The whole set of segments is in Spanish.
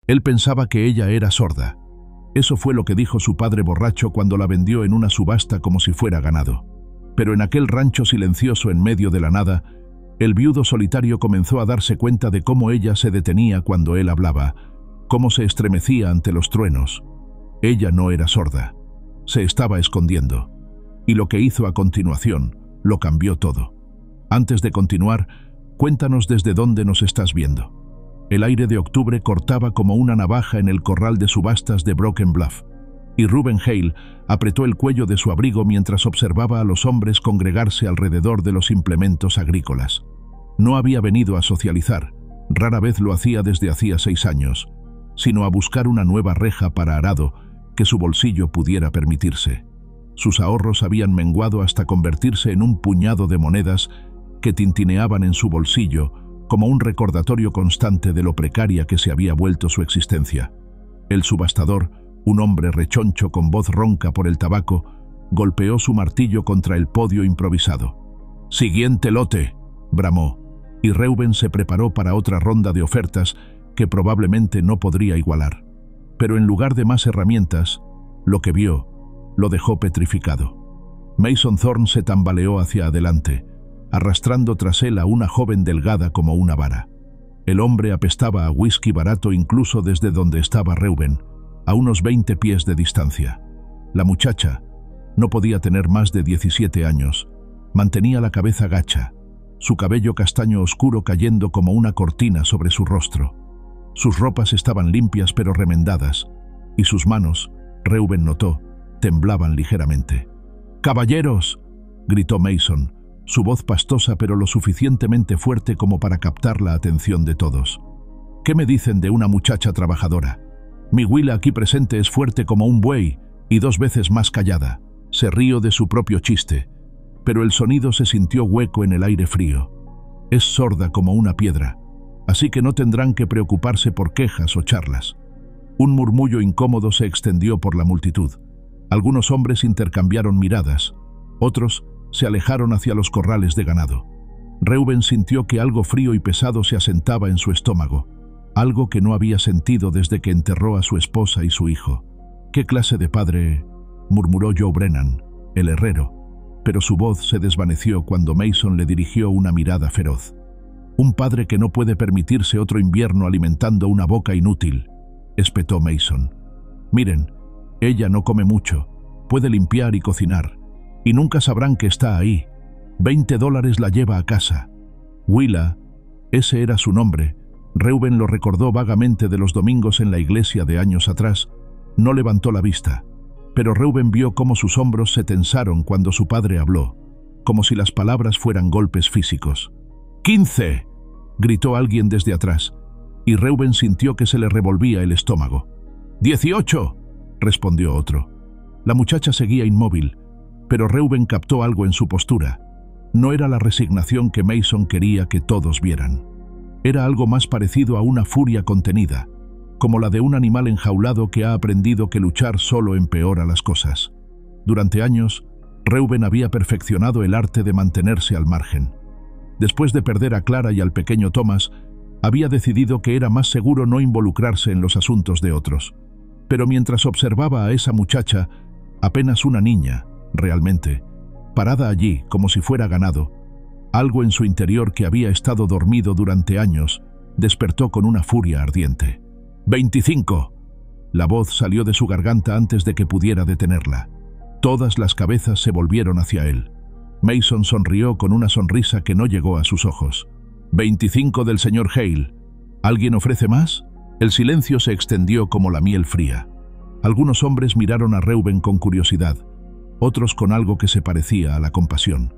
Él pensaba que ella era sorda. Eso fue lo que dijo su padre borracho cuando la vendió en una subasta como si fuera ganado. Pero en aquel rancho silencioso en medio de la nada, el viudo solitario comenzó a darse cuenta de cómo ella se detenía cuando él hablaba, cómo se estremecía ante los truenos. Ella no era sorda. Se estaba escondiendo. Y lo que hizo a continuación lo cambió todo. Antes de continuar, cuéntanos desde dónde nos estás viendo. El aire de octubre cortaba como una navaja en el corral de subastas de Broken Bluff, y Reuben Hale apretó el cuello de su abrigo mientras observaba a los hombres congregarse alrededor de los implementos agrícolas. No había venido a socializar, rara vez lo hacía desde hacía 6 años, sino a buscar una nueva reja para arado que su bolsillo pudiera permitirse. Sus ahorros habían menguado hasta convertirse en un puñado de monedas que tintineaban en su bolsillo como un recordatorio constante de lo precaria que se había vuelto su existencia. El subastador, un hombre rechoncho con voz ronca por el tabaco, golpeó su martillo contra el podio improvisado. «¡Siguiente lote!», bramó, y Reuben se preparó para otra ronda de ofertas que probablemente no podría igualar. Pero en lugar de más herramientas, lo que vio lo dejó petrificado. Mason Thorne se tambaleó hacia adelante, arrastrando tras él a una joven delgada como una vara. El hombre apestaba a whisky barato incluso desde donde estaba Reuben, a unos 20 pies de distancia. La muchacha, no podía tener más de 17 años, mantenía la cabeza gacha, su cabello castaño oscuro cayendo como una cortina sobre su rostro. Sus ropas estaban limpias pero remendadas, y sus manos, Reuben notó, temblaban ligeramente. «¡Caballeros!», gritó Mason, su voz pastosa pero lo suficientemente fuerte como para captar la atención de todos. «¿Qué me dicen de una muchacha trabajadora? Mi Willa aquí presente es fuerte como un buey y 2 veces más callada». Se rió de su propio chiste, pero el sonido se sintió hueco en el aire frío. «Es sorda como una piedra, así que no tendrán que preocuparse por quejas o charlas». Un murmullo incómodo se extendió por la multitud. Algunos hombres intercambiaron miradas, otros se alejaron hacia los corrales de ganado. Reuben sintió que algo frío y pesado se asentaba en su estómago, algo que no había sentido desde que enterró a su esposa y su hijo. «¿Qué clase de padre?», murmuró Joe Brennan, el herrero, pero su voz se desvaneció cuando Mason le dirigió una mirada feroz. «Un padre que no puede permitirse otro invierno alimentando una boca inútil», espetó Mason. «Miren, ella no come mucho, puede limpiar y cocinar, y nunca sabrán que está ahí. $20 la lleva a casa». Willa, ese era su nombre, Reuben lo recordó vagamente de los domingos en la iglesia de años atrás, no levantó la vista, pero Reuben vio cómo sus hombros se tensaron cuando su padre habló, como si las palabras fueran golpes físicos. «¡15!», gritó alguien desde atrás, y Reuben sintió que se le revolvía el estómago. «¡18!», respondió otro. La muchacha seguía inmóvil, pero Reuben captó algo en su postura. No era la resignación que Mason quería que todos vieran. Era algo más parecido a una furia contenida, como la de un animal enjaulado que ha aprendido que luchar solo empeora las cosas. Durante años, Reuben había perfeccionado el arte de mantenerse al margen. Después de perder a Clara y al pequeño Thomas, había decidido que era más seguro no involucrarse en los asuntos de otros. Pero mientras observaba a esa muchacha, apenas una niña, realmente, parada allí como si fuera ganado, algo en su interior que había estado dormido durante años despertó con una furia ardiente. «¡25!». La voz salió de su garganta antes de que pudiera detenerla. Todas las cabezas se volvieron hacia él. Mason sonrió con una sonrisa que no llegó a sus ojos. «25 del señor Hale. ¿Alguien ofrece más?». El silencio se extendió como la miel fría. Algunos hombres miraron a Reuben con curiosidad, otros con algo que se parecía a la compasión.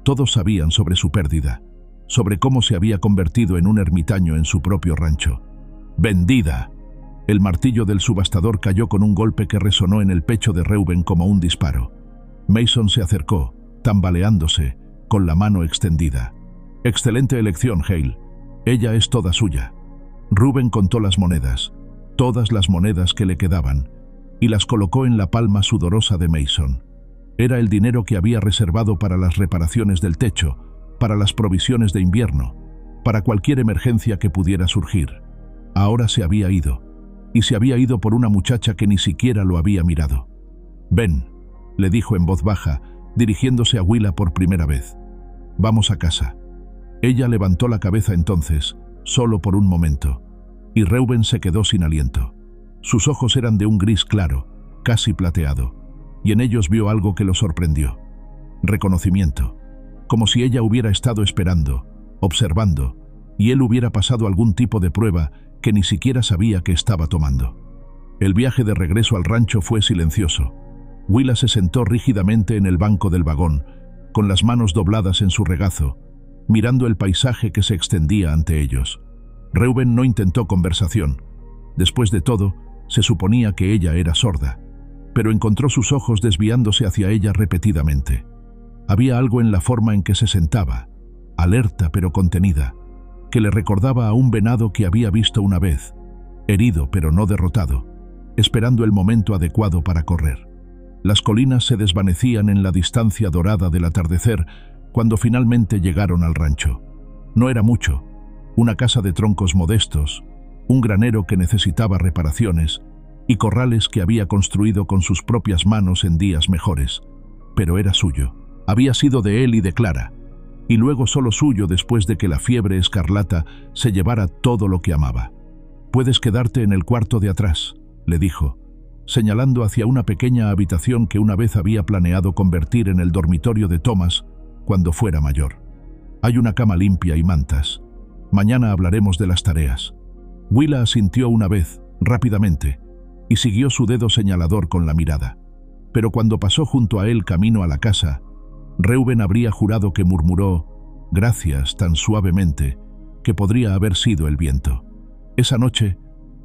Todos sabían sobre su pérdida, sobre cómo se había convertido en un ermitaño en su propio rancho. «¡Vendida!». El martillo del subastador cayó con un golpe que resonó en el pecho de Reuben como un disparo. Mason se acercó, tambaleándose, con la mano extendida. «Excelente elección, Hale. Ella es toda suya». Reuben contó las monedas, todas las monedas que le quedaban, y las colocó en la palma sudorosa de Mason. Era el dinero que había reservado para las reparaciones del techo, para las provisiones de invierno, para cualquier emergencia que pudiera surgir. Ahora se había ido, y se había ido por una muchacha que ni siquiera lo había mirado. «Ven», le dijo en voz baja, dirigiéndose a Willa por primera vez. «Vamos a casa». Ella levantó la cabeza entonces, solo por un momento, y Reuben se quedó sin aliento. Sus ojos eran de un gris claro, casi plateado, y en ellos vio algo que lo sorprendió. Reconocimiento, como si ella hubiera estado esperando, observando, y él hubiera pasado algún tipo de prueba que ni siquiera sabía que estaba tomando. El viaje de regreso al rancho fue silencioso. Willa se sentó rígidamente en el banco del vagón, con las manos dobladas en su regazo, mirando el paisaje que se extendía ante ellos. Reuben no intentó conversación. Después de todo, se suponía que ella era sorda, pero encontró sus ojos desviándose hacia ella repetidamente. Había algo en la forma en que se sentaba, alerta pero contenida, que le recordaba a un venado que había visto una vez, herido pero no derrotado, esperando el momento adecuado para correr. Las colinas se desvanecían en la distancia dorada del atardecer cuando finalmente llegaron al rancho. No era mucho, una casa de troncos modestos, un granero que necesitaba reparaciones y corrales que había construido con sus propias manos en días mejores, pero era suyo. Había sido de él y de Clara, y luego solo suyo después de que la fiebre escarlata se llevara todo lo que amaba. «Puedes quedarte en el cuarto de atrás», le dijo, señalando hacia una pequeña habitación que una vez había planeado convertir en el dormitorio de Thomas cuando fuera mayor. «Hay una cama limpia y mantas. Mañana hablaremos de las tareas». Willa asintió una vez, rápidamente, y siguió su dedo señalador con la mirada. Pero cuando pasó junto a él camino a la casa, Reuben habría jurado que murmuró «gracias» tan suavemente que podría haber sido el viento. Esa noche,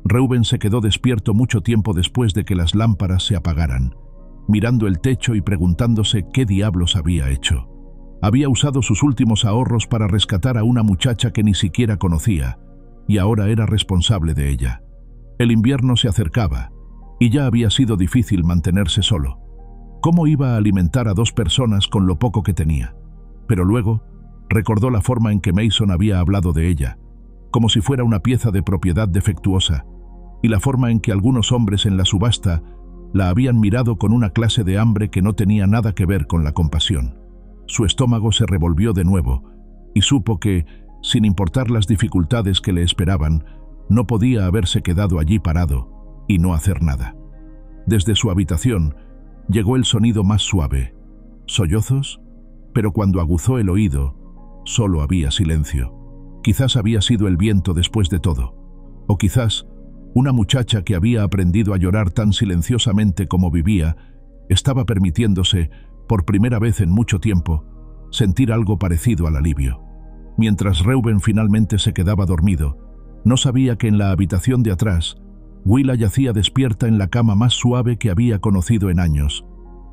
Reuben se quedó despierto mucho tiempo después de que las lámparas se apagaran, mirando el techo y preguntándose qué diablos había hecho. Había usado sus últimos ahorros para rescatar a una muchacha que ni siquiera conocía, y ahora era responsable de ella. El invierno se acercaba, y ya había sido difícil mantenerse solo. ¿Cómo iba a alimentar a 2 personas con lo poco que tenía? Pero luego recordó la forma en que Mason había hablado de ella, como si fuera una pieza de propiedad defectuosa, y la forma en que algunos hombres en la subasta la habían mirado con una clase de hambre que no tenía nada que ver con la compasión. Su estómago se revolvió de nuevo, y supo que, sin importar las dificultades que le esperaban, no podía haberse quedado allí parado y no hacer nada. Desde su habitación llegó el sonido más suave, sollozos, pero cuando aguzó el oído, solo había silencio. Quizás había sido el viento después de todo, o quizás una muchacha que había aprendido a llorar tan silenciosamente como vivía, estaba permitiéndose, por primera vez en mucho tiempo, sentir algo parecido al alivio. Mientras Reuben finalmente se quedaba dormido, no sabía que en la habitación de atrás, Willa yacía despierta en la cama más suave que había conocido en años,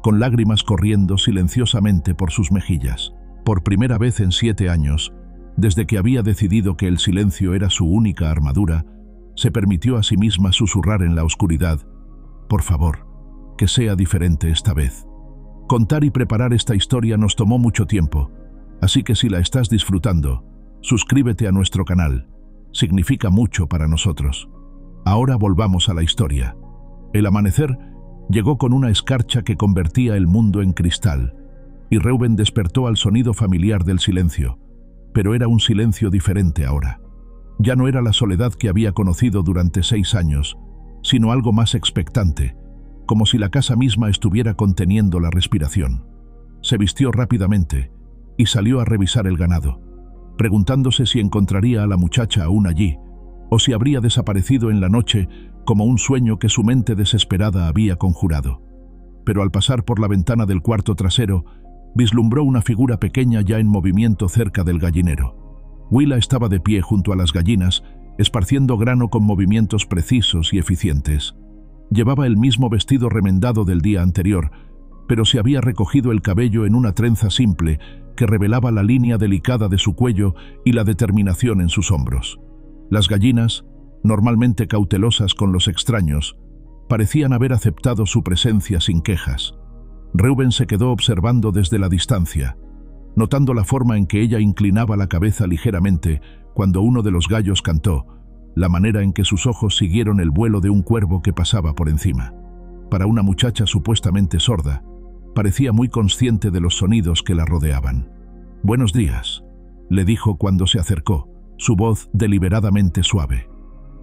con lágrimas corriendo silenciosamente por sus mejillas. Por primera vez en 7 años, desde que había decidido que el silencio era su única armadura, se permitió a sí misma susurrar en la oscuridad: «Por favor, que sea diferente esta vez». Contar y preparar esta historia nos tomó mucho tiempo, así que si la estás disfrutando, suscríbete a nuestro canal. Significa mucho para nosotros. Ahora volvamos a la historia. El amanecer llegó con una escarcha que convertía el mundo en cristal, y Reuben despertó al sonido familiar del silencio, pero era un silencio diferente ahora. Ya no era la soledad que había conocido durante 6 años, sino algo más expectante, como si la casa misma estuviera conteniendo la respiración. Se vistió rápidamente y salió a revisar el ganado, preguntándose si encontraría a la muchacha aún allí, o si habría desaparecido en la noche como un sueño que su mente desesperada había conjurado. Pero al pasar por la ventana del cuarto trasero, vislumbró una figura pequeña ya en movimiento cerca del gallinero. Willa estaba de pie junto a las gallinas, esparciendo grano con movimientos precisos y eficientes. Llevaba el mismo vestido remendado del día anterior, pero se había recogido el cabello en una trenza simple que revelaba la línea delicada de su cuello y la determinación en sus hombros. Las gallinas, normalmente cautelosas con los extraños, parecían haber aceptado su presencia sin quejas. Reuben se quedó observando desde la distancia, notando la forma en que ella inclinaba la cabeza ligeramente cuando uno de los gallos cantó, la manera en que sus ojos siguieron el vuelo de un cuervo que pasaba por encima. Para una muchacha supuestamente sorda, parecía muy consciente de los sonidos que la rodeaban. «Buenos días», le dijo cuando se acercó, su voz deliberadamente suave.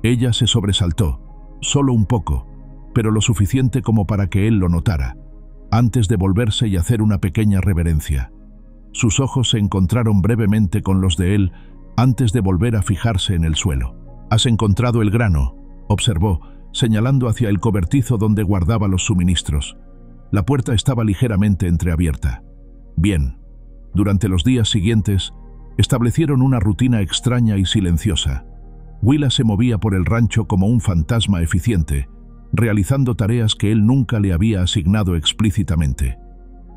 Ella se sobresaltó, solo un poco, pero lo suficiente como para que él lo notara, antes de volverse y hacer una pequeña reverencia. Sus ojos se encontraron brevemente con los de él antes de volver a fijarse en el suelo. «Has encontrado el grano», observó, señalando hacia el cobertizo donde guardaba los suministros. La puerta estaba ligeramente entreabierta. Bien. Durante los días siguientes, establecieron una rutina extraña y silenciosa. Willa se movía por el rancho como un fantasma eficiente, realizando tareas que él nunca le había asignado explícitamente.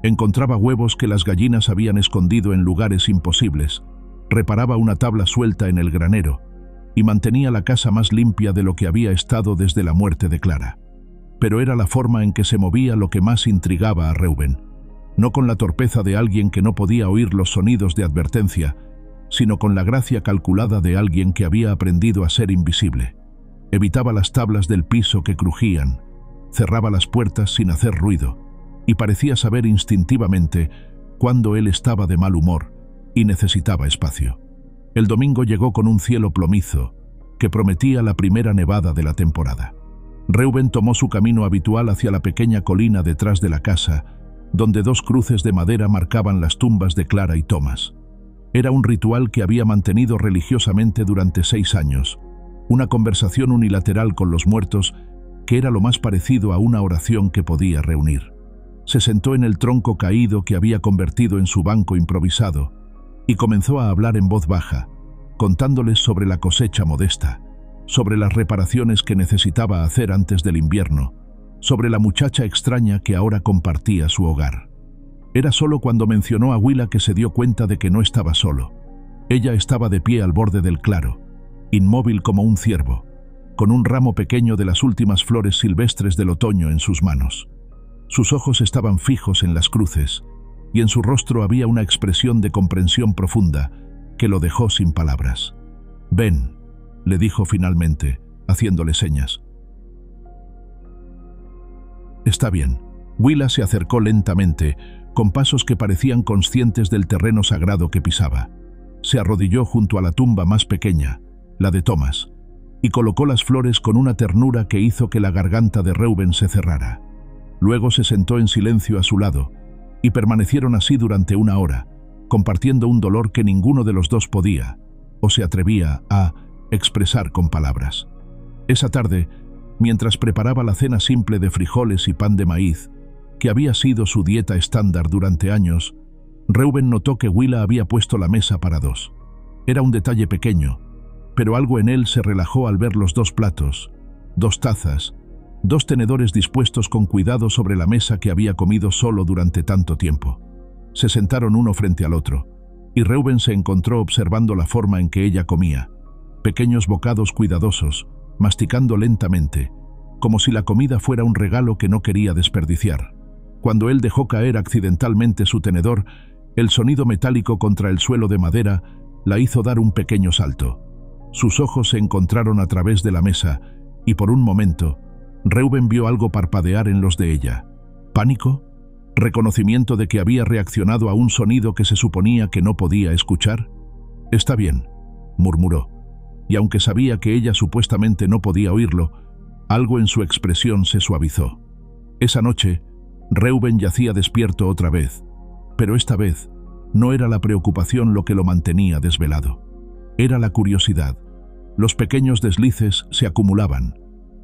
Encontraba huevos que las gallinas habían escondido en lugares imposibles, reparaba una tabla suelta en el granero y mantenía la casa más limpia de lo que había estado desde la muerte de Clara. Pero era la forma en que se movía lo que más intrigaba a Reuben, no con la torpeza de alguien que no podía oír los sonidos de advertencia, sino con la gracia calculada de alguien que había aprendido a ser invisible. Evitaba las tablas del piso que crujían, cerraba las puertas sin hacer ruido, y parecía saber instintivamente cuándo él estaba de mal humor y necesitaba espacio. El domingo llegó con un cielo plomizo que prometía la primera nevada de la temporada. Reuben tomó su camino habitual hacia la pequeña colina detrás de la casa, donde dos cruces de madera marcaban las tumbas de Clara y Thomas. Era un ritual que había mantenido religiosamente durante 6 años, una conversación unilateral con los muertos que era lo más parecido a una oración que podía reunir. Se sentó en el tronco caído que había convertido en su banco improvisado y comenzó a hablar en voz baja, contándoles sobre la cosecha modesta, sobre las reparaciones que necesitaba hacer antes del invierno, sobre la muchacha extraña que ahora compartía su hogar. Era solo cuando mencionó a Willa que se dio cuenta de que no estaba solo. Ella estaba de pie al borde del claro, inmóvil como un ciervo, con un ramo pequeño de las últimas flores silvestres del otoño en sus manos. Sus ojos estaban fijos en las cruces, y en su rostro había una expresión de comprensión profunda que lo dejó sin palabras. «Ven», le dijo finalmente, haciéndole señas. «Está bien». Willa se acercó lentamente, con pasos que parecían conscientes del terreno sagrado que pisaba. Se arrodilló junto a la tumba más pequeña, la de Thomas, y colocó las flores con una ternura que hizo que la garganta de Reuben se cerrara. Luego se sentó en silencio a su lado, y permanecieron así durante 1 hora, compartiendo un dolor que ninguno de los dos podía, o se atrevía a, expresar con palabras. Esa tarde, mientras preparaba la cena simple de frijoles y pan de maíz, que había sido su dieta estándar durante años, Reuben notó que Willa había puesto la mesa para 2. Era un detalle pequeño, pero algo en él se relajó al ver los 2 platos, 2 tazas, 2 tenedores dispuestos con cuidado sobre la mesa que había comido solo durante tanto tiempo. Se sentaron uno frente al otro, y Reuben se encontró observando la forma en que ella comía, pequeños bocados cuidadosos, masticando lentamente, como si la comida fuera un regalo que no quería desperdiciar. Cuando él dejó caer accidentalmente su tenedor, el sonido metálico contra el suelo de madera la hizo dar un pequeño salto. Sus ojos se encontraron a través de la mesa, y por un momento, Reuben vio algo parpadear en los de ella. ¿Pánico? ¿Reconocimiento de que había reaccionado a un sonido que se suponía que no podía escuchar? «Está bien», murmuró, y aunque sabía que ella supuestamente no podía oírlo, algo en su expresión se suavizó. Esa noche, Reuben yacía despierto otra vez, pero esta vez no era la preocupación lo que lo mantenía desvelado. Era la curiosidad. Los pequeños deslices se acumulaban,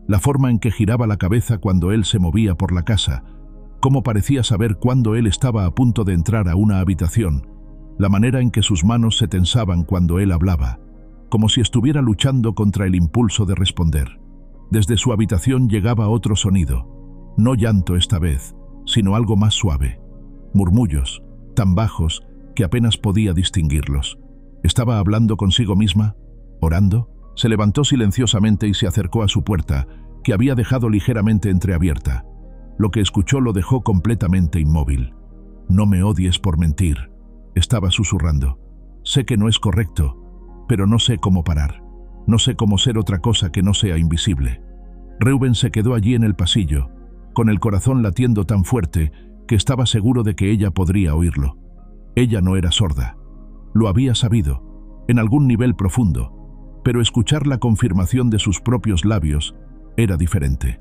la forma en que giraba la cabeza cuando él se movía por la casa, cómo parecía saber cuándo él estaba a punto de entrar a una habitación, la manera en que sus manos se tensaban cuando él hablaba, como si estuviera luchando contra el impulso de responder. Desde su habitación llegaba otro sonido, no llanto esta vez, sino algo más suave, murmullos, tan bajos que apenas podía distinguirlos. ¿Estaba hablando consigo misma? ¿Orando? Se levantó silenciosamente y se acercó a su puerta, que había dejado ligeramente entreabierta. Lo que escuchó lo dejó completamente inmóvil. «No me odies por mentir», estaba susurrando. «Sé que no es correcto, pero no sé cómo parar». No sé cómo ser otra cosa que no sea invisible. Reuben se quedó allí en el pasillo, con el corazón latiendo tan fuerte que estaba seguro de que ella podría oírlo. Ella no era sorda. Lo había sabido, en algún nivel profundo, pero escuchar la confirmación de sus propios labios era diferente.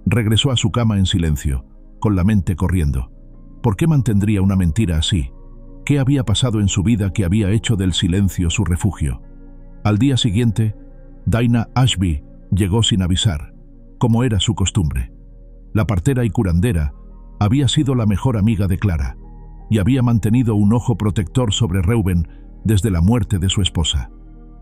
Regresó a su cama en silencio, con la mente corriendo. ¿Por qué mantendría una mentira así? ¿Qué había pasado en su vida que había hecho del silencio su refugio? Al día siguiente, Dinah Ashby llegó sin avisar, como era su costumbre. La partera y curandera había sido la mejor amiga de Clara y había mantenido un ojo protector sobre Reuben desde la muerte de su esposa.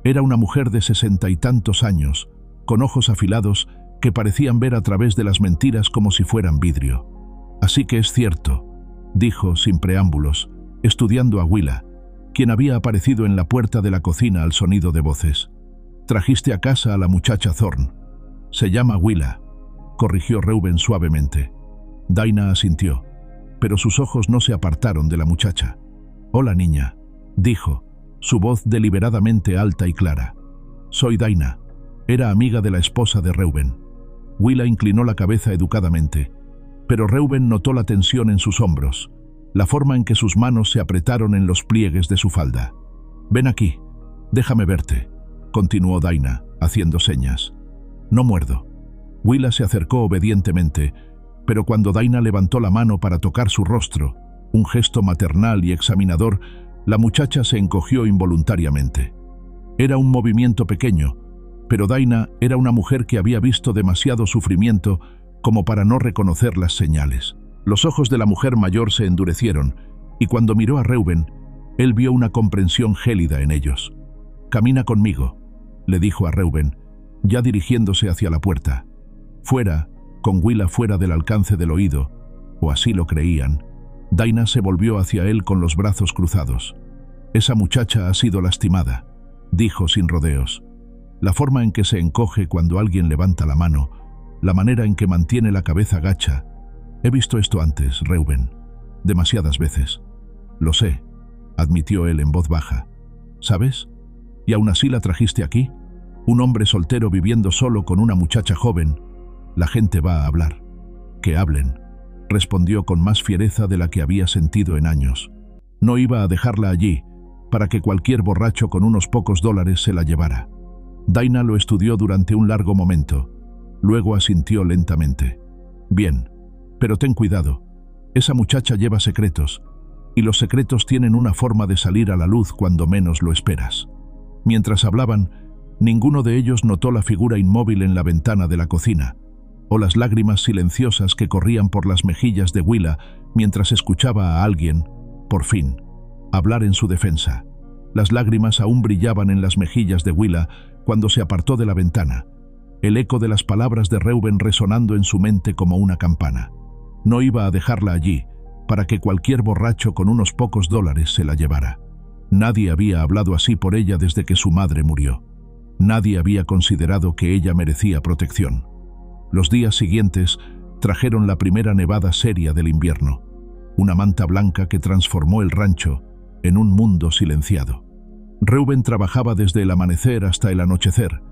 Era una mujer de 60 y tantos años, con ojos afilados que parecían ver a través de las mentiras como si fueran vidrio. «Así que es cierto», dijo sin preámbulos, estudiando a Willa, quien había aparecido en la puerta de la cocina al sonido de voces. «Trajiste a casa a la muchacha Thorne. Se llama Willa», corrigió Reuben suavemente. Dinah asintió, pero sus ojos no se apartaron de la muchacha. «Hola, niña», dijo, su voz deliberadamente alta y clara. «Soy Dinah». Era amiga de la esposa de Reuben. Willa inclinó la cabeza educadamente, pero Reuben notó la tensión en sus hombros, la forma en que sus manos se apretaron en los pliegues de su falda. «Ven aquí, déjame verte», continuó Dinah, haciendo señas. «No muerdo». Willa se acercó obedientemente, pero cuando Dinah levantó la mano para tocar su rostro, un gesto maternal y examinador, la muchacha se encogió involuntariamente. Era un movimiento pequeño, pero Dinah era una mujer que había visto demasiado sufrimiento como para no reconocer las señales. Los ojos de la mujer mayor se endurecieron, y cuando miró a Reuben, él vio una comprensión gélida en ellos. «Camina conmigo», le dijo a Reuben, ya dirigiéndose hacia la puerta. Fuera, con Willa fuera del alcance del oído, o así lo creían, Dinah se volvió hacia él con los brazos cruzados. «Esa muchacha ha sido lastimada», dijo sin rodeos. La forma en que se encoge cuando alguien levanta la mano, la manera en que mantiene la cabeza gacha. «He visto esto antes, Reuben, demasiadas veces». «Lo sé», admitió él en voz baja. «¿Sabes? ¿Y aún así la trajiste aquí? Un hombre soltero viviendo solo con una muchacha joven. La gente va a hablar». «Que hablen», respondió con más fiereza de la que había sentido en años. No iba a dejarla allí para que cualquier borracho con unos pocos dólares se la llevara. Dinah lo estudió durante un largo momento. Luego asintió lentamente. «Bien, pero ten cuidado. Esa muchacha lleva secretos, y los secretos tienen una forma de salir a la luz cuando menos lo esperas». Mientras hablaban, ninguno de ellos notó la figura inmóvil en la ventana de la cocina, o las lágrimas silenciosas que corrían por las mejillas de Willa mientras escuchaba a alguien, por fin, hablar en su defensa. Las lágrimas aún brillaban en las mejillas de Willa cuando se apartó de la ventana, el eco de las palabras de Reuben resonando en su mente como una campana. No iba a dejarla allí para que cualquier borracho con unos pocos dólares se la llevara. Nadie había hablado así por ella desde que su madre murió. Nadie había considerado que ella merecía protección. Los días siguientes trajeron la primera nevada seria del invierno, una manta blanca que transformó el rancho en un mundo silenciado. Reuben trabajaba desde el amanecer hasta el anochecer,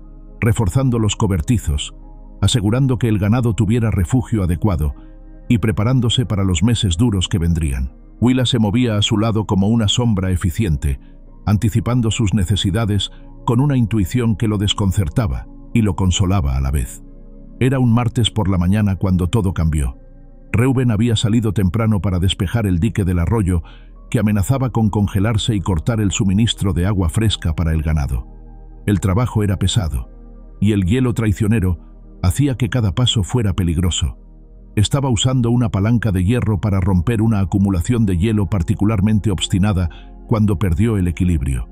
reforzando los cobertizos, asegurando que el ganado tuviera refugio adecuado y preparándose para los meses duros que vendrían. Willa se movía a su lado como una sombra eficiente, anticipando sus necesidades con una intuición que lo desconcertaba y lo consolaba a la vez. Era un martes por la mañana cuando todo cambió. Reuben había salido temprano para despejar el dique del arroyo que amenazaba con congelarse y cortar el suministro de agua fresca para el ganado. El trabajo era pesado, y el hielo traicionero hacía que cada paso fuera peligroso. Estaba usando una palanca de hierro para romper una acumulación de hielo particularmente obstinada cuando perdió el equilibrio.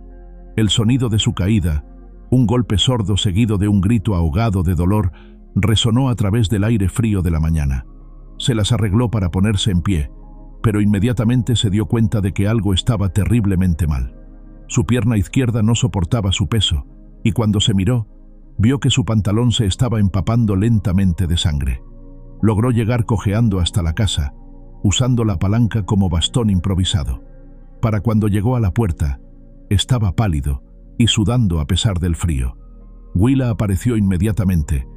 El sonido de su caída, un golpe sordo seguido de un grito ahogado de dolor, resonó a través del aire frío de la mañana. Se las arregló para ponerse en pie, pero inmediatamente se dio cuenta de que algo estaba terriblemente mal. Su pierna izquierda no soportaba su peso, y cuando se miró, vio que su pantalón se estaba empapando lentamente de sangre. Logró llegar cojeando hasta la casa, usando la palanca como bastón improvisado. Para cuando llegó a la puerta, estaba pálido y sudando a pesar del frío. Willa apareció inmediatamente,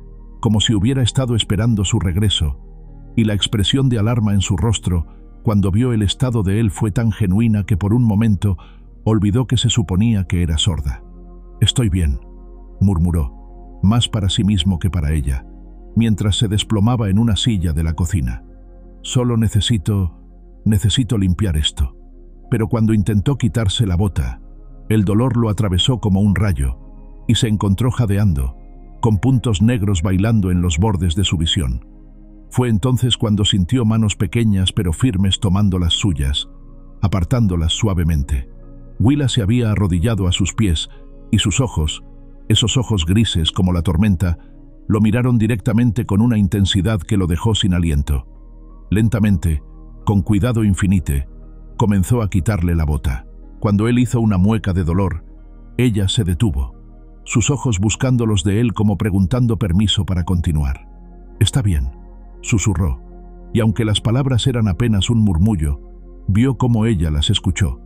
como si hubiera estado esperando su regreso, y la expresión de alarma en su rostro cuando vio el estado de él fue tan genuina que por un momento olvidó que se suponía que era sorda. «Estoy bien», murmuró, más para sí mismo que para ella, mientras se desplomaba en una silla de la cocina. «Solo necesito limpiar esto». Pero cuando intentó quitarse la bota, el dolor lo atravesó como un rayo y se encontró jadeando, con puntos negros bailando en los bordes de su visión. Fue entonces cuando sintió manos pequeñas pero firmes tomando las suyas, apartándolas suavemente. Willa se había arrodillado a sus pies y sus ojos, esos ojos grises como la tormenta, lo miraron directamente con una intensidad que lo dejó sin aliento. Lentamente, con cuidado infinito, comenzó a quitarle la bota. Cuando él hizo una mueca de dolor, ella se detuvo, sus ojos buscando los de él como preguntando permiso para continuar. «Está bien», susurró, y aunque las palabras eran apenas un murmullo, vio cómo ella las escuchó,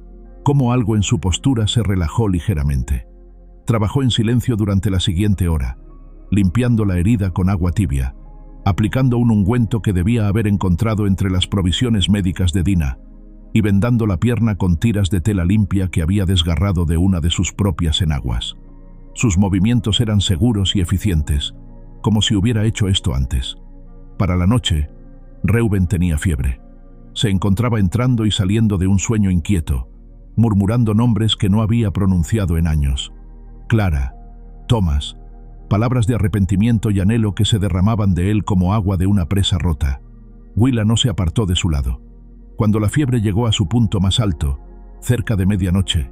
cómo algo en su postura se relajó ligeramente. Trabajó en silencio durante la siguiente hora, limpiando la herida con agua tibia, aplicando un ungüento que debía haber encontrado entre las provisiones médicas de Dina, y vendando la pierna con tiras de tela limpia que había desgarrado de una de sus propias enaguas. Sus movimientos eran seguros y eficientes, como si hubiera hecho esto antes. Para la noche, Reuben tenía fiebre. Se encontraba entrando y saliendo de un sueño inquieto, murmurando nombres que no había pronunciado en años. Clara, Thomas, palabras de arrepentimiento y anhelo que se derramaban de él como agua de una presa rota. Willa no se apartó de su lado. Cuando la fiebre llegó a su punto más alto, cerca de medianoche,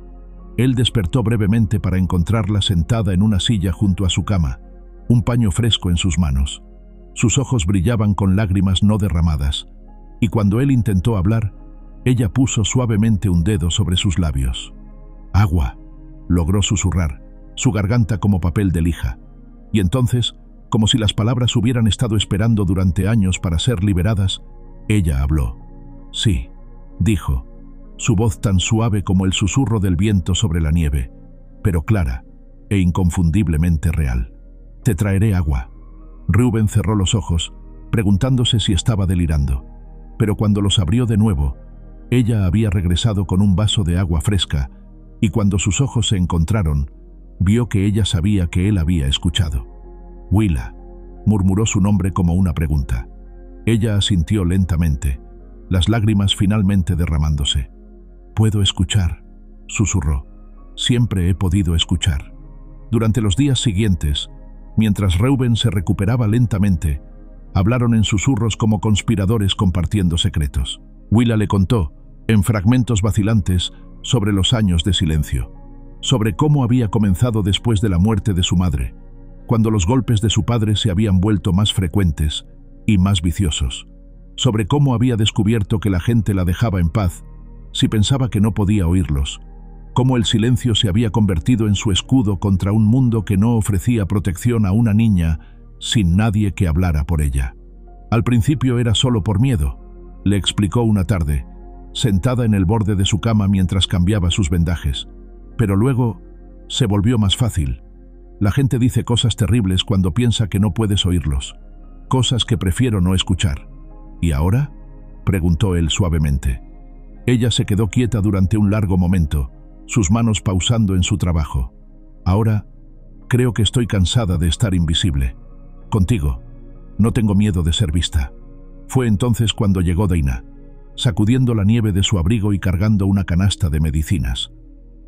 él despertó brevemente para encontrarla sentada en una silla junto a su cama, un paño fresco en sus manos. Sus ojos brillaban con lágrimas no derramadas, y cuando él intentó hablar, ella puso suavemente un dedo sobre sus labios. «Agua», logró susurrar, su garganta como papel de lija. Y entonces, como si las palabras hubieran estado esperando durante años para ser liberadas, ella habló. «Sí», dijo, su voz tan suave como el susurro del viento sobre la nieve, pero clara e inconfundiblemente real. «Te traeré agua». Reuben cerró los ojos, preguntándose si estaba delirando, pero cuando los abrió de nuevo, ella había regresado con un vaso de agua fresca, y cuando sus ojos se encontraron, vio que ella sabía que él había escuchado. «Willa», murmuró su nombre como una pregunta. Ella asintió lentamente, las lágrimas finalmente derramándose. «Puedo escuchar», susurró. «Siempre he podido escuchar». Durante los días siguientes, mientras Reuben se recuperaba lentamente, hablaron en susurros como conspiradores compartiendo secretos. Willa le contó, en fragmentos vacilantes, sobre los años de silencio, sobre cómo había comenzado después de la muerte de su madre, cuando los golpes de su padre se habían vuelto más frecuentes y más viciosos, sobre cómo había descubierto que la gente la dejaba en paz si pensaba que no podía oírlos, cómo el silencio se había convertido en su escudo contra un mundo que no ofrecía protección a una niña sin nadie que hablara por ella. Al principio era solo por miedo, le explicó una tarde, sentada en el borde de su cama mientras cambiaba sus vendajes, pero luego se volvió más fácil. La gente dice cosas terribles cuando piensa que no puedes oírlos, cosas que prefiero no escuchar. «¿Y ahora?», preguntó él suavemente. Ella se quedó quieta durante un largo momento, sus manos pausando en su trabajo. «Ahora, creo que estoy cansada de estar invisible. Contigo, no tengo miedo de ser vista». Fue entonces cuando llegó Dina, sacudiendo la nieve de su abrigo y cargando una canasta de medicinas.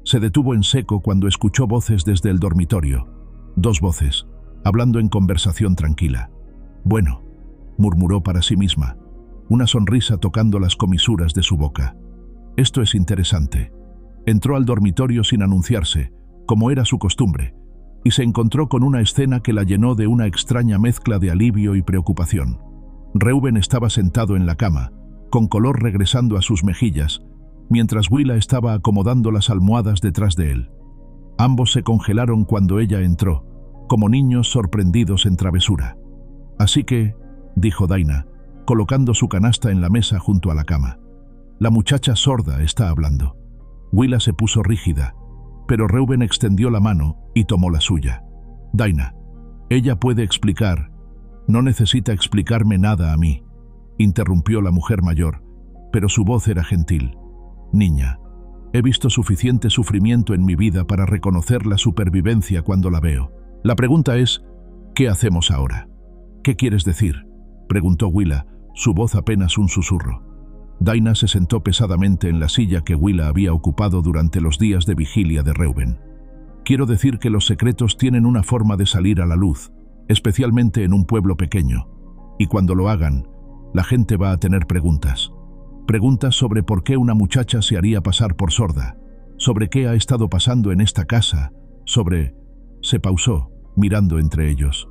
Se detuvo en seco cuando escuchó voces desde el dormitorio, 2 voces, hablando en conversación tranquila. «Bueno», murmuró para sí misma, una sonrisa tocando las comisuras de su boca. «Esto es interesante». Entró al dormitorio sin anunciarse, como era su costumbre, y se encontró con una escena que la llenó de una extraña mezcla de alivio y preocupación. Reuben estaba sentado en la cama, con color regresando a sus mejillas, mientras Willa estaba acomodando las almohadas detrás de él. Ambos se congelaron cuando ella entró, como niños sorprendidos en travesura. «Así que», dijo Dina, colocando su canasta en la mesa junto a la cama, «la muchacha sorda está hablando». Willa se puso rígida, pero Reuben extendió la mano y tomó la suya. Dinah, ella puede explicar. No necesita explicarme nada a mí, interrumpió la mujer mayor, pero su voz era gentil. Niña, he visto suficiente sufrimiento en mi vida para reconocer la supervivencia cuando la veo. La pregunta es, ¿qué hacemos ahora? ¿Qué quieres decir?, preguntó Willa, su voz apenas un susurro. Dinah se sentó pesadamente en la silla que Willa había ocupado durante los días de vigilia de Reuben. Quiero decir que los secretos tienen una forma de salir a la luz, especialmente en un pueblo pequeño, y cuando lo hagan, la gente va a tener preguntas. Preguntas sobre por qué una muchacha se haría pasar por sorda, sobre qué ha estado pasando en esta casa, sobre... Se pausó, mirando entre ellos.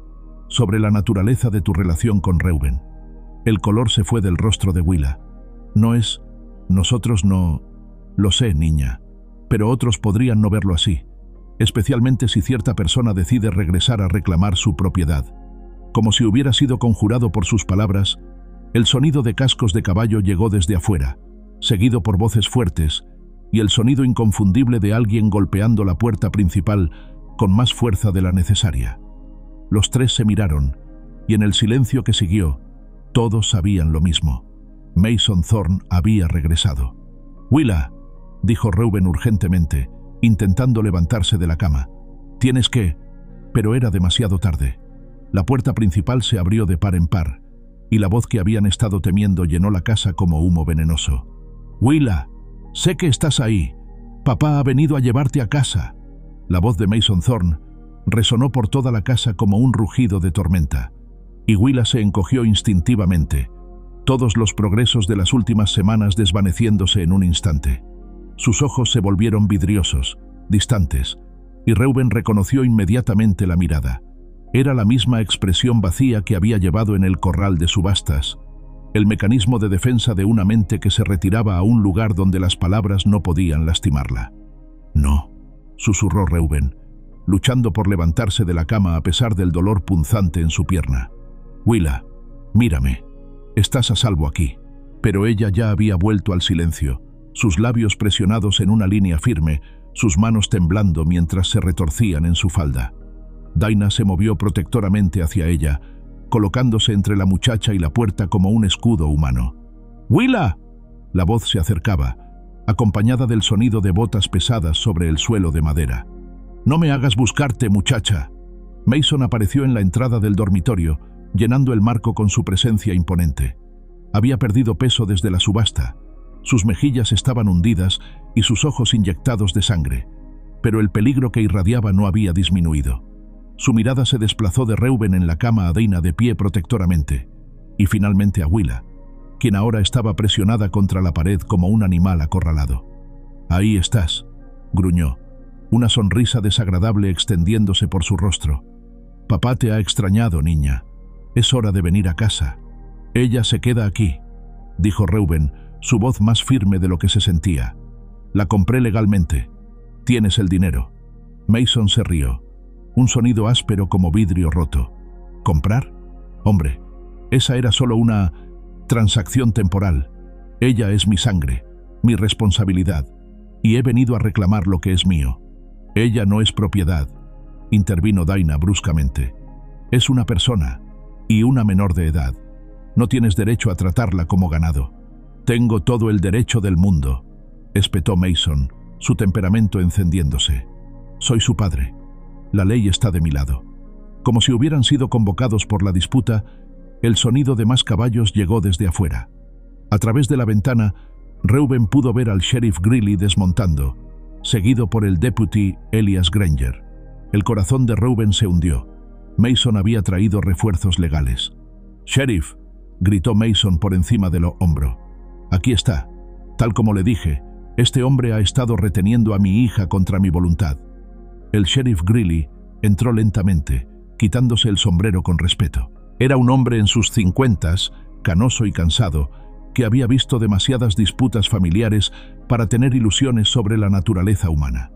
Sobre la naturaleza de tu relación con Reuben. El color se fue del rostro de Willa. No es... Nosotros no... Lo sé, niña, pero otros podrían no verlo así, especialmente si cierta persona decide regresar a reclamar su propiedad. Como si hubiera sido conjurado por sus palabras, el sonido de cascos de caballo llegó desde afuera, seguido por voces fuertes, y el sonido inconfundible de alguien golpeando la puerta principal con más fuerza de la necesaria. Los tres se miraron, y en el silencio que siguió, todos sabían lo mismo. Mason Thorne había regresado. «Willa», dijo Reuben urgentemente, intentando levantarse de la cama. «Tienes que...» Pero era demasiado tarde. La puerta principal se abrió de par en par, y la voz que habían estado temiendo llenó la casa como humo venenoso. «Willa, sé que estás ahí. Papá ha venido a llevarte a casa». La voz de Mason Thorne resonó por toda la casa como un rugido de tormenta, y Willa se encogió instintivamente, todos los progresos de las últimas semanas desvaneciéndose en un instante. Sus ojos se volvieron vidriosos, distantes, y Reuben reconoció inmediatamente la mirada. Era la misma expresión vacía que había llevado en el corral de subastas, el mecanismo de defensa de una mente que se retiraba a un lugar donde las palabras no podían lastimarla. «No», susurró Reuben, luchando por levantarse de la cama a pesar del dolor punzante en su pierna. «Willa, mírame. Estás a salvo aquí». Pero ella ya había vuelto al silencio, sus labios presionados en una línea firme, sus manos temblando mientras se retorcían en su falda. Dinah se movió protectoramente hacia ella, colocándose entre la muchacha y la puerta como un escudo humano. «¡Willa!». La voz se acercaba, acompañada del sonido de botas pesadas sobre el suelo de madera. «No me hagas buscarte, muchacha». Mason apareció en la entrada del dormitorio, llenando el marco con su presencia imponente. Había perdido peso desde la subasta. Sus mejillas estaban hundidas y sus ojos inyectados de sangre, pero el peligro que irradiaba no había disminuido. Su mirada se desplazó de Reuben en la cama a Dinah de pie protectoramente, y finalmente a Willa, quien ahora estaba presionada contra la pared como un animal acorralado. «Ahí estás», gruñó, una sonrisa desagradable extendiéndose por su rostro. «Papá te ha extrañado, niña. Es hora de venir a casa». «Ella se queda aquí», dijo Reuben, su voz más firme de lo que se sentía. «La compré legalmente. Tienes el dinero». Mason se rió, un sonido áspero como vidrio roto. «¿Comprar? Hombre, esa era solo una transacción temporal. Ella es mi sangre, mi responsabilidad, y he venido a reclamar lo que es mío». «Ella no es propiedad», intervino Dinah bruscamente. «Es una persona, y una menor de edad. No tienes derecho a tratarla como ganado». «Tengo todo el derecho del mundo», espetó Mason, su temperamento encendiéndose. «Soy su padre. La ley está de mi lado». Como si hubieran sido convocados por la disputa, el sonido de más caballos llegó desde afuera. A través de la ventana, Reuben pudo ver al sheriff Greeley desmontando, seguido por el deputy Elias Granger. El corazón de Reuben se hundió. Mason había traído refuerzos legales. «Sheriff», gritó Mason por encima del hombro. «Aquí está. Tal como le dije, este hombre ha estado reteniendo a mi hija contra mi voluntad». El sheriff Greeley entró lentamente, quitándose el sombrero con respeto. Era un hombre en sus 50s, canoso y cansado, que había visto demasiadas disputas familiares para tener ilusiones sobre la naturaleza humana.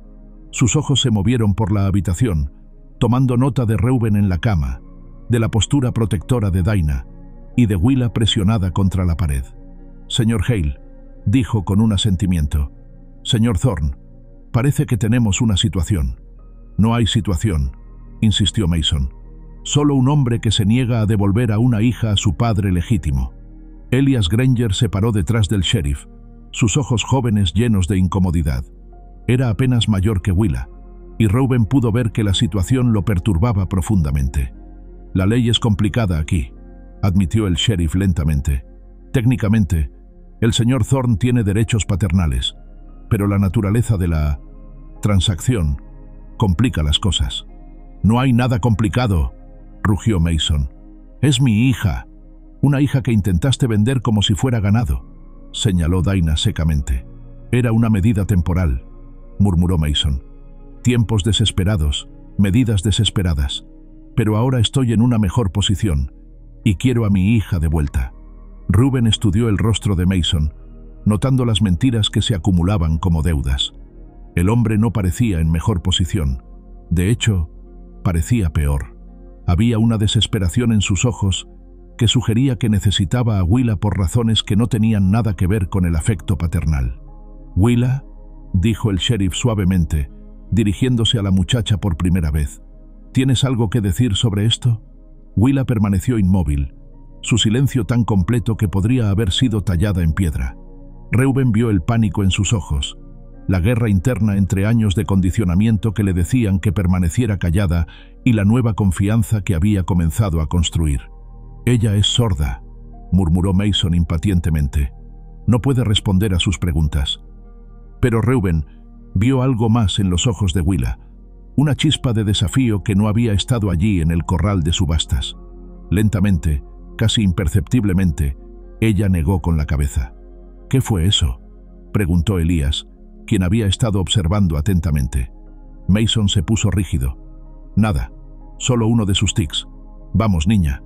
Sus ojos se movieron por la habitación, tomando nota de Reuben en la cama, de la postura protectora de Dinah y de Willa presionada contra la pared. «Señor Hale», dijo con un asentimiento. «Señor Thorne, parece que tenemos una situación». «No hay situación», insistió Mason. Solo un hombre que se niega a devolver a una hija a su padre legítimo. Elias Granger se paró detrás del sheriff, sus ojos jóvenes llenos de incomodidad. Era apenas mayor que Willa, y Reuben pudo ver que la situación lo perturbaba profundamente. La ley es complicada aquí, admitió el sheriff lentamente. Técnicamente, el señor Thorne tiene derechos paternales, pero la naturaleza de la transacción complica las cosas. No hay nada complicado, rugió Mason. Es mi hija, una hija que intentaste vender como si fuera ganado, señaló Dinah secamente. Era una medida temporal, murmuró Mason. Tiempos desesperados, medidas desesperadas. Pero ahora estoy en una mejor posición y quiero a mi hija de vuelta. Reuben estudió el rostro de Mason, notando las mentiras que se acumulaban como deudas. El hombre no parecía en mejor posición. De hecho, parecía peor. Había una desesperación en sus ojos que sugería que necesitaba a Willa por razones que no tenían nada que ver con el afecto paternal. «Willa», dijo el sheriff suavemente, dirigiéndose a la muchacha por primera vez. «¿Tienes algo que decir sobre esto?» Willa permaneció inmóvil, su silencio tan completo que podría haber sido tallada en piedra. Reuben vio el pánico en sus ojos, la guerra interna entre años de condicionamiento que le decían que permaneciera callada y la nueva confianza que había comenzado a construir. «Ella es sorda», murmuró Mason impacientemente. «No puede responder a sus preguntas». Pero Reuben vio algo más en los ojos de Willa, una chispa de desafío que no había estado allí en el corral de subastas. Lentamente, casi imperceptiblemente, ella negó con la cabeza. «¿Qué fue eso?», preguntó Elias, quien había estado observando atentamente. Mason se puso rígido. «Nada, solo uno de sus tics. Vamos, niña,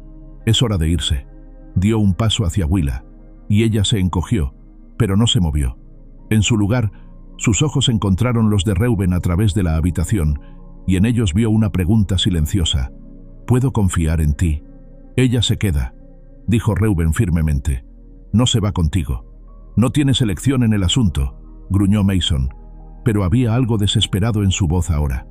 es hora de irse». Dio un paso hacia Willa, y ella se encogió, pero no se movió. En su lugar, sus ojos encontraron los de Reuben a través de la habitación, y en ellos vio una pregunta silenciosa. «¿Puedo confiar en ti?» «Ella se queda», dijo Reuben firmemente. «No se va contigo». «No tienes elección en el asunto», gruñó Mason, pero había algo desesperado en su voz ahora.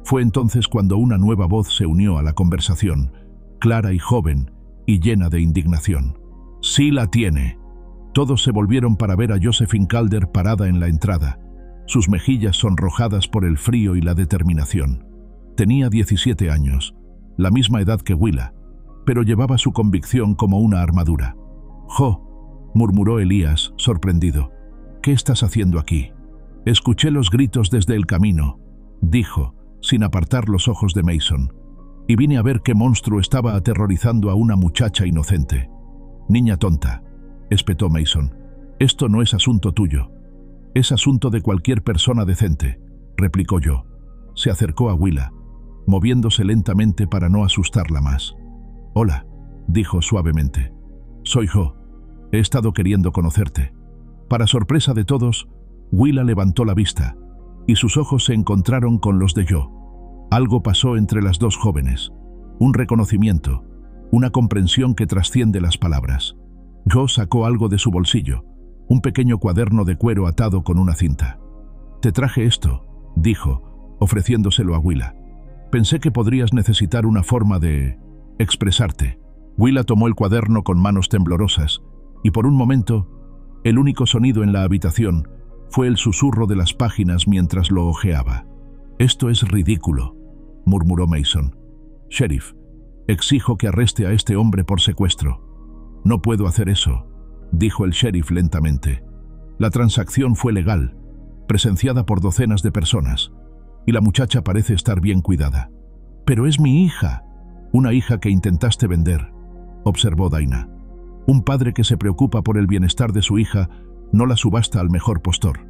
Fue entonces cuando una nueva voz se unió a la conversación, clara y joven, y llena de indignación. «Sí la tiene». Todos se volvieron para ver a Josephine Calder parada en la entrada, sus mejillas sonrojadas por el frío y la determinación. Tenía 17 años, la misma edad que Willa, pero llevaba su convicción como una armadura. «Jo», murmuró Elias, sorprendido. «¿Qué estás haciendo aquí?» «Escuché los gritos desde el camino», dijo, sin apartar los ojos de Mason, «y vine a ver qué monstruo estaba aterrorizando a una muchacha inocente». «Niña tonta», espetó Mason. «Esto no es asunto tuyo. Es asunto de cualquier persona decente», replicó yo. Se acercó a Willa, moviéndose lentamente para no asustarla más. «Hola», dijo suavemente. «Soy Jo. He estado queriendo conocerte». Para sorpresa de todos, Willa levantó la vista, y sus ojos se encontraron con los de Jo. Algo pasó entre las dos jóvenes, un reconocimiento, una comprensión que trasciende las palabras. Jo sacó algo de su bolsillo, un pequeño cuaderno de cuero atado con una cinta. «Te traje esto», dijo, ofreciéndoselo a Willa. «Pensé que podrías necesitar una forma de expresarte». Willa tomó el cuaderno con manos temblorosas, y por un momento, el único sonido en la habitación fue el susurro de las páginas mientras lo hojeaba. «Esto es ridículo», murmuró Mason. «Sheriff, exijo que arreste a este hombre por secuestro». «No puedo hacer eso», dijo el sheriff lentamente. «La transacción fue legal, presenciada por docenas de personas, y la muchacha parece estar bien cuidada». «Pero es mi hija», una hija que intentaste vender, observó Dinah. «Un padre que se preocupa por el bienestar de su hija no la subasta al mejor postor».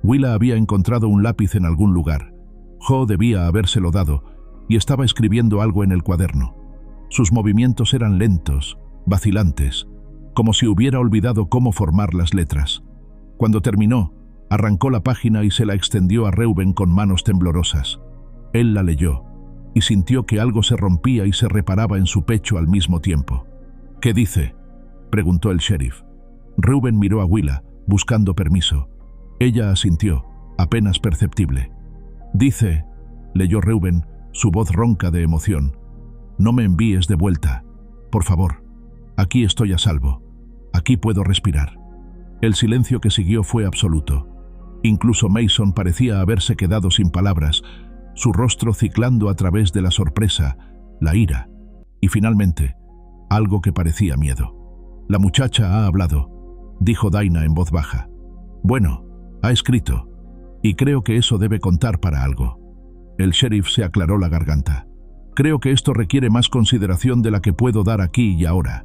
Willa había encontrado un lápiz en algún lugar. Jo debía habérselo dado, y estaba escribiendo algo en el cuaderno. Sus movimientos eran lentos, vacilantes, como si hubiera olvidado cómo formar las letras. Cuando terminó, arrancó la página y se la extendió a Reuben con manos temblorosas. Él la leyó, y sintió que algo se rompía y se reparaba en su pecho al mismo tiempo. «¿Qué dice?», preguntó el sheriff. Reuben miró a Willa, buscando permiso. Ella asintió, apenas perceptible. «Dice», leyó Reuben, su voz ronca de emoción. «No me envíes de vuelta. Por favor. Aquí estoy a salvo. Aquí puedo respirar». El silencio que siguió fue absoluto. Incluso Mason parecía haberse quedado sin palabras, su rostro ciclando a través de la sorpresa, la ira y finalmente, algo que parecía miedo. «La muchacha ha hablado», dijo Dinah en voz baja. «Bueno, ha escrito, y creo que eso debe contar para algo». El sheriff se aclaró la garganta. «Creo que esto requiere más consideración de la que puedo dar aquí y ahora.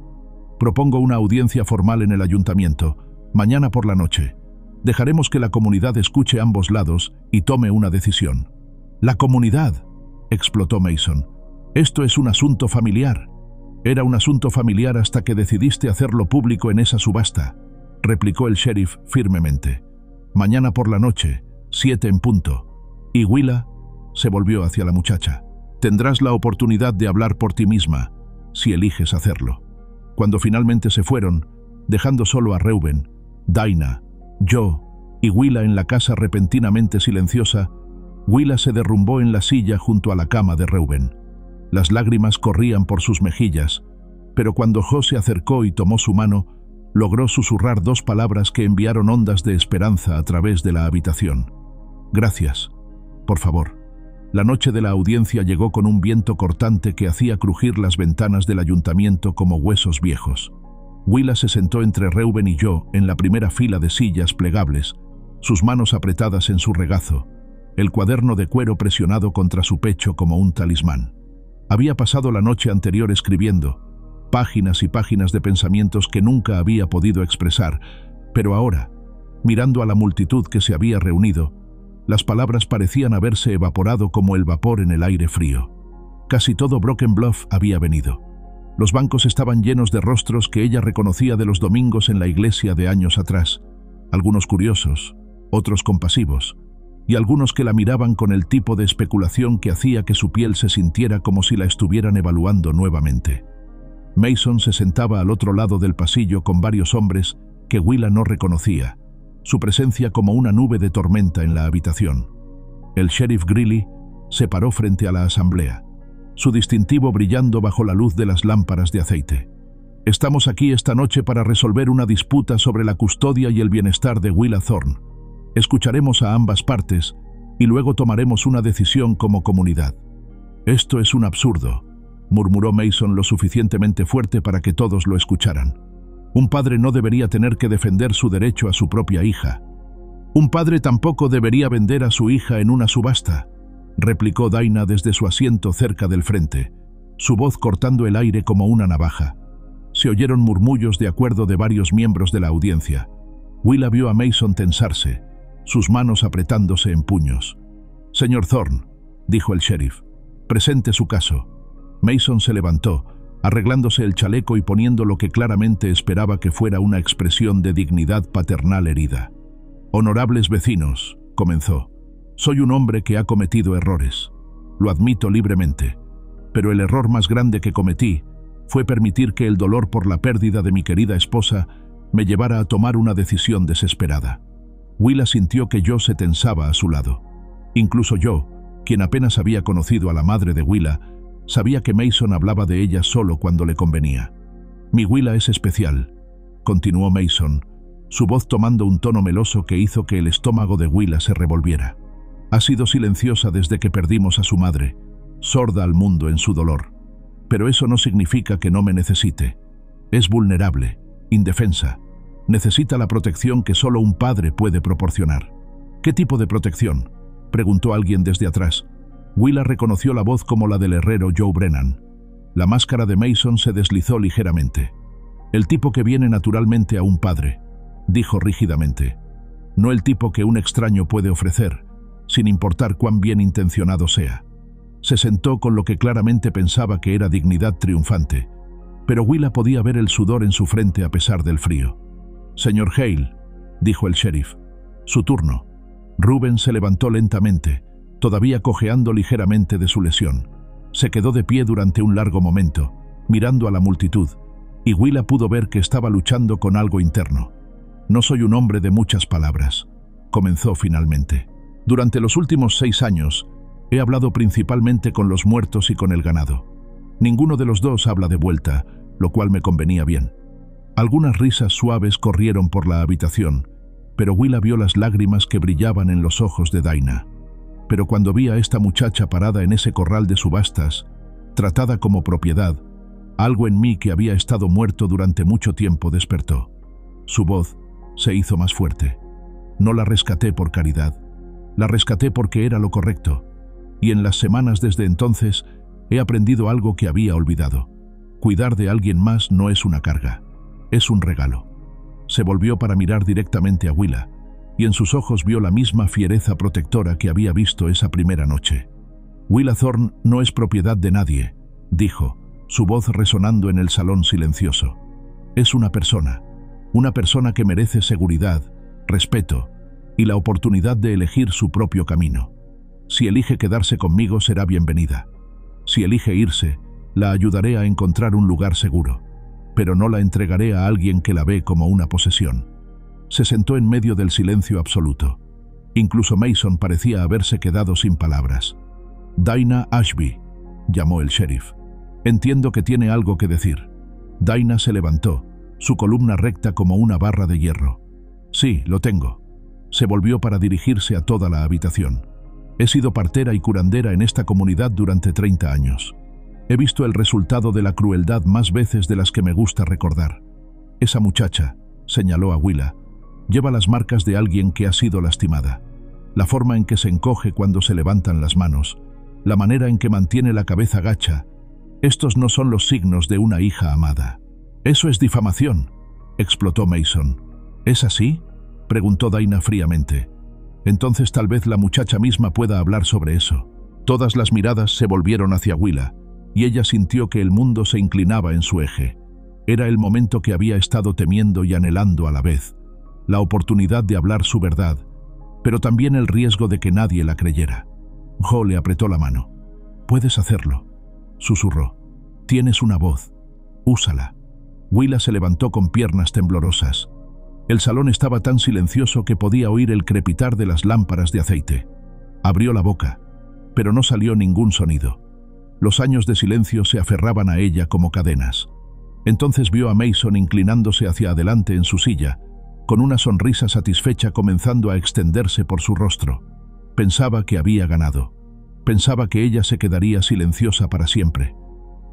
Propongo una audiencia formal en el ayuntamiento, mañana por la noche. Dejaremos que la comunidad escuche ambos lados y tome una decisión». «¡La comunidad!», explotó Mason. «Esto es un asunto familiar». «Era un asunto familiar hasta que decidiste hacerlo público en esa subasta», replicó el sheriff firmemente. «Mañana por la noche, 7 en punto. Y Willa», se volvió hacia la muchacha, «tendrás la oportunidad de hablar por ti misma, si eliges hacerlo». Cuando finalmente se fueron, dejando solo a Reuben, Dinah, yo y Willa en la casa repentinamente silenciosa, Willa se derrumbó en la silla junto a la cama de Reuben. Las lágrimas corrían por sus mejillas, pero cuando Jo se acercó y tomó su mano, logró susurrar 2 palabras que enviaron ondas de esperanza a través de la habitación. «Gracias. Por favor». La noche de la audiencia llegó con un viento cortante que hacía crujir las ventanas del ayuntamiento como huesos viejos. Willa se sentó entre Reuben y yo en la primera fila de sillas plegables, sus manos apretadas en su regazo, el cuaderno de cuero presionado contra su pecho como un talismán. Había pasado la noche anterior escribiendo, páginas y páginas de pensamientos que nunca había podido expresar, pero ahora, mirando a la multitud que se había reunido, las palabras parecían haberse evaporado como el vapor en el aire frío. Casi todo Broken Bluff había venido. Los bancos estaban llenos de rostros que ella reconocía de los domingos en la iglesia de años atrás, algunos curiosos, otros compasivos, y algunos que la miraban con el tipo de especulación que hacía que su piel se sintiera como si la estuvieran evaluando nuevamente. Mason se sentaba al otro lado del pasillo con varios hombres que Willa no reconocía, su presencia como una nube de tormenta en la habitación. El sheriff Greeley se paró frente a la asamblea, su distintivo brillando bajo la luz de las lámparas de aceite. «Estamos aquí esta noche para resolver una disputa sobre la custodia y el bienestar de Willa Thorne. Escucharemos a ambas partes y luego tomaremos una decisión como comunidad». «Esto es un absurdo», murmuró Mason lo suficientemente fuerte para que todos lo escucharan. «Un padre no debería tener que defender su derecho a su propia hija. Un padre tampoco debería vender a su hija en una subasta», replicó Dinah desde su asiento cerca del frente, su voz cortando el aire como una navaja. Se oyeron murmullos de acuerdo de varios miembros de la audiencia. Willa vio a Mason tensarse, sus manos apretándose en puños. «Señor Thorne», dijo el sheriff, «presente su caso». Mason se levantó, arreglándose el chaleco y poniendo lo que claramente esperaba que fuera una expresión de dignidad paternal herida. «Honorables vecinos», comenzó, «soy un hombre que ha cometido errores. Lo admito libremente. Pero el error más grande que cometí fue permitir que el dolor por la pérdida de mi querida esposa me llevara a tomar una decisión desesperada». Willa sintió que Joe se tensaba a su lado. Incluso yo, quien apenas había conocido a la madre de Willa, sabía que Mason hablaba de ella solo cuando le convenía. «Mi Willa es especial», continuó Mason, su voz tomando un tono meloso que hizo que el estómago de Willa se revolviera. «Ha sido silenciosa desde que perdimos a su madre, sorda al mundo en su dolor. Pero eso no significa que no me necesite. Es vulnerable, indefensa. Necesita la protección que solo un padre puede proporcionar». «¿Qué tipo de protección?», preguntó alguien desde atrás. Willa reconoció la voz como la del herrero Joe Brennan. La máscara de Mason se deslizó ligeramente. «El tipo que viene naturalmente a un padre», dijo rígidamente. «No el tipo que un extraño puede ofrecer, sin importar cuán bien intencionado sea». Se sentó con lo que claramente pensaba que era dignidad triunfante, pero Willa podía ver el sudor en su frente a pesar del frío. «Señor Hale», dijo el sheriff, «su turno». Reuben se levantó lentamente, todavía cojeando ligeramente de su lesión. Se quedó de pie durante un largo momento, mirando a la multitud, y Willa pudo ver que estaba luchando con algo interno. «No soy un hombre de muchas palabras», comenzó finalmente. «Durante los últimos 6 años, He hablado principalmente con los muertos y con el ganado. Ninguno de los dos habla de vuelta, lo cual me convenía bien. Algunas risas suaves corrieron por la habitación, pero Willa vio las lágrimas que brillaban en los ojos de Dinah. Pero cuando vi a esta muchacha parada en ese corral de subastas, tratada como propiedad, algo en mí que había estado muerto durante mucho tiempo despertó. Su voz se hizo más fuerte. No la rescaté por caridad, la rescaté porque era lo correcto, y en las semanas desde entonces he aprendido algo que había olvidado. Cuidar de alguien más no es una carga, es un regalo. Se volvió para mirar directamente a Willa, y en sus ojos vio la misma fiereza protectora que había visto esa primera noche. Willa Thorne no es propiedad de nadie, dijo, su voz resonando en el salón silencioso. Es una persona que merece seguridad, respeto y la oportunidad de elegir su propio camino. Si elige quedarse conmigo será bienvenida. Si elige irse, la ayudaré a encontrar un lugar seguro, pero no la entregaré a alguien que la ve como una posesión. Se sentó en medio del silencio absoluto. Incluso Mason parecía haberse quedado sin palabras. Dinah Ashby, llamó el sheriff. Entiendo que tiene algo que decir. Dinah se levantó, su columna recta como una barra de hierro. Sí, lo tengo. Se volvió para dirigirse a toda la habitación. He sido partera y curandera en esta comunidad durante 30 años. He visto el resultado de la crueldad más veces de las que me gusta recordar. Esa muchacha, señaló a Willa, lleva las marcas de alguien que ha sido lastimada. La forma en que se encoge cuando se levantan las manos, la manera en que mantiene la cabeza gacha. Estos no son los signos de una hija amada. Eso es difamación, explotó Mason. ¿Es así?, preguntó Dinah fríamente. Entonces tal vez la muchacha misma pueda hablar sobre eso. Todas las miradas se volvieron hacia Willa, y ella sintió que el mundo se inclinaba en su eje. Era el momento que había estado temiendo y anhelando a la vez, la oportunidad de hablar su verdad, pero también el riesgo de que nadie la creyera. Jo le apretó la mano. «Puedes hacerlo», susurró. «Tienes una voz. Úsala». Willa se levantó con piernas temblorosas. El salón estaba tan silencioso que podía oír el crepitar de las lámparas de aceite. Abrió la boca, pero no salió ningún sonido. Los años de silencio se aferraban a ella como cadenas. Entonces vio a Mason inclinándose hacia adelante en su silla, con una sonrisa satisfecha comenzando a extenderse por su rostro. Pensaba que había ganado. Pensaba que ella se quedaría silenciosa para siempre.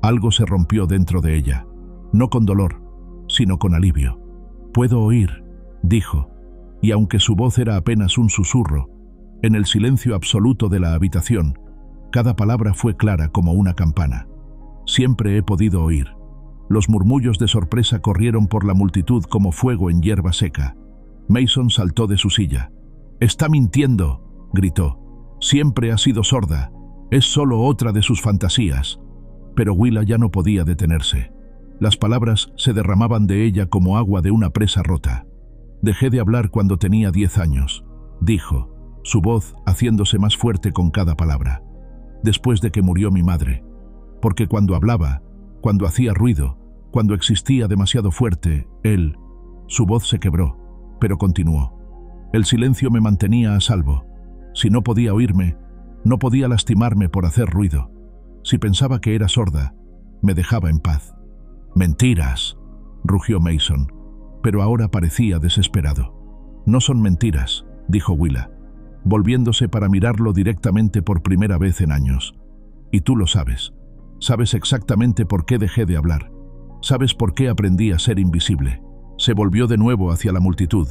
Algo se rompió dentro de ella, no con dolor, sino con alivio. «Puedo oír», dijo, y aunque su voz era apenas un susurro, en el silencio absoluto de la habitación, cada palabra fue clara como una campana. «Siempre he podido oír». Los murmullos de sorpresa corrieron por la multitud como fuego en hierba seca. Mason saltó de su silla. «Está mintiendo», gritó. «Siempre ha sido sorda. Es solo otra de sus fantasías». Pero Willa ya no podía detenerse. Las palabras se derramaban de ella como agua de una presa rota. «Dejé de hablar cuando tenía 10 años», dijo, su voz haciéndose más fuerte con cada palabra. «Después de que murió mi madre. Porque cuando hablaba, cuando hacía ruido, cuando existía demasiado fuerte, él...» Su voz se quebró, pero continuó. «El silencio me mantenía a salvo. Si no podía oírme, no podía lastimarme por hacer ruido. Si pensaba que era sorda, me dejaba en paz». «Mentiras», rugió Mason, pero ahora parecía desesperado. «No son mentiras», dijo Willa, volviéndose para mirarlo directamente por primera vez en años. «Y tú lo sabes. Sabes exactamente por qué dejé de hablar. Sabes por qué aprendí a ser invisible». Se volvió de nuevo hacia la multitud,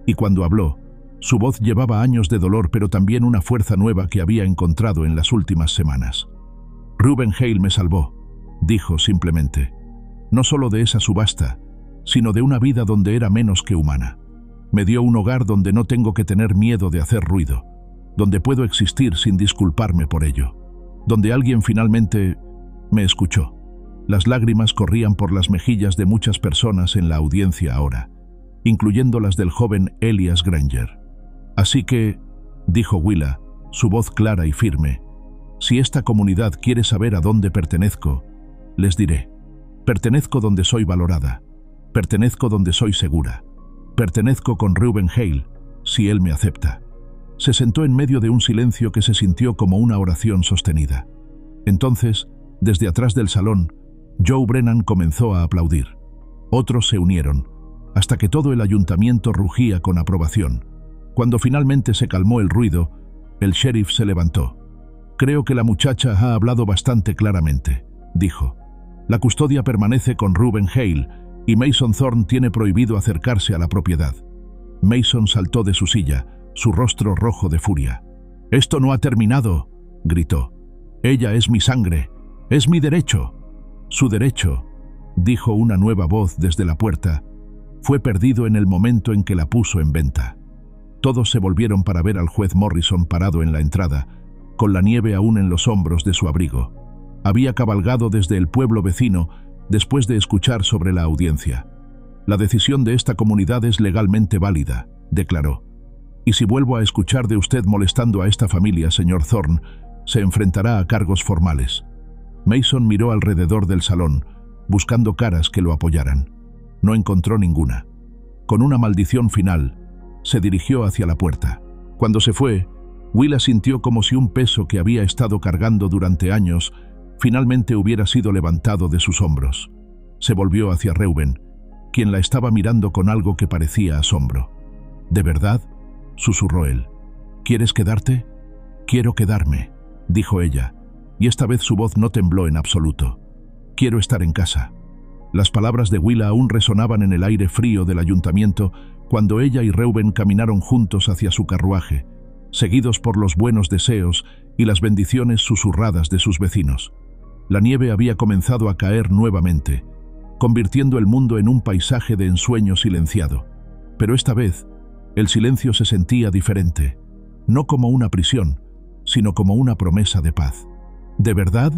y cuando habló, su voz llevaba años de dolor pero también una fuerza nueva que había encontrado en las últimas semanas. «Reuben Hale me salvó», dijo simplemente. «No solo de esa subasta, sino de una vida donde era menos que humana. Me dio un hogar donde no tengo que tener miedo de hacer ruido, donde puedo existir sin disculparme por ello, donde alguien finalmente me escuchó». Las lágrimas corrían por las mejillas de muchas personas en la audiencia ahora, incluyendo las del joven Elias Granger. «Así que», dijo Willa, su voz clara y firme, «si esta comunidad quiere saber a dónde pertenezco, les diré. Pertenezco donde soy valorada. Pertenezco donde soy segura. Pertenezco con Reuben Hale, si él me acepta. Se sentó en medio de un silencio que se sintió como una oración sostenida. Entonces, desde atrás del salón, Joe Brennan comenzó a aplaudir. Otros se unieron, hasta que todo el ayuntamiento rugía con aprobación. Cuando finalmente se calmó el ruido, el sheriff se levantó. «Creo que la muchacha ha hablado bastante claramente», dijo. «La custodia permanece con Reuben Hale y Mason Thorne tiene prohibido acercarse a la propiedad». Mason saltó de su silla, su rostro rojo de furia. «¡Esto no ha terminado!», gritó. «Ella es mi sangre, es mi derecho». «Su derecho», dijo una nueva voz desde la puerta, «fue perdido en el momento en que la puso en venta». Todos se volvieron para ver al juez Morrison parado en la entrada, con la nieve aún en los hombros de su abrigo. Había cabalgado desde el pueblo vecino después de escuchar sobre la audiencia. «La decisión de esta comunidad es legalmente válida», declaró. «Y si vuelvo a escuchar de usted molestando a esta familia, señor Thorne, se enfrentará a cargos formales». Mason miró alrededor del salón, buscando caras que lo apoyaran. No encontró ninguna. Con una maldición final, se dirigió hacia la puerta. Cuando se fue, Willa sintió como si un peso que había estado cargando durante años finalmente hubiera sido levantado de sus hombros. Se volvió hacia Reuben, quien la estaba mirando con algo que parecía asombro. «¿De verdad?», susurró él. «¿Quieres quedarte?». «Quiero quedarme», dijo ella, y esta vez su voz no tembló en absoluto. «Quiero estar en casa». Las palabras de Willa aún resonaban en el aire frío del ayuntamiento cuando ella y Reuben caminaron juntos hacia su carruaje, seguidos por los buenos deseos y las bendiciones susurradas de sus vecinos. La nieve había comenzado a caer nuevamente, convirtiendo el mundo en un paisaje de ensueño silenciado. Pero esta vez, el silencio se sentía diferente, no como una prisión, sino como una promesa de paz. «¿De verdad?»,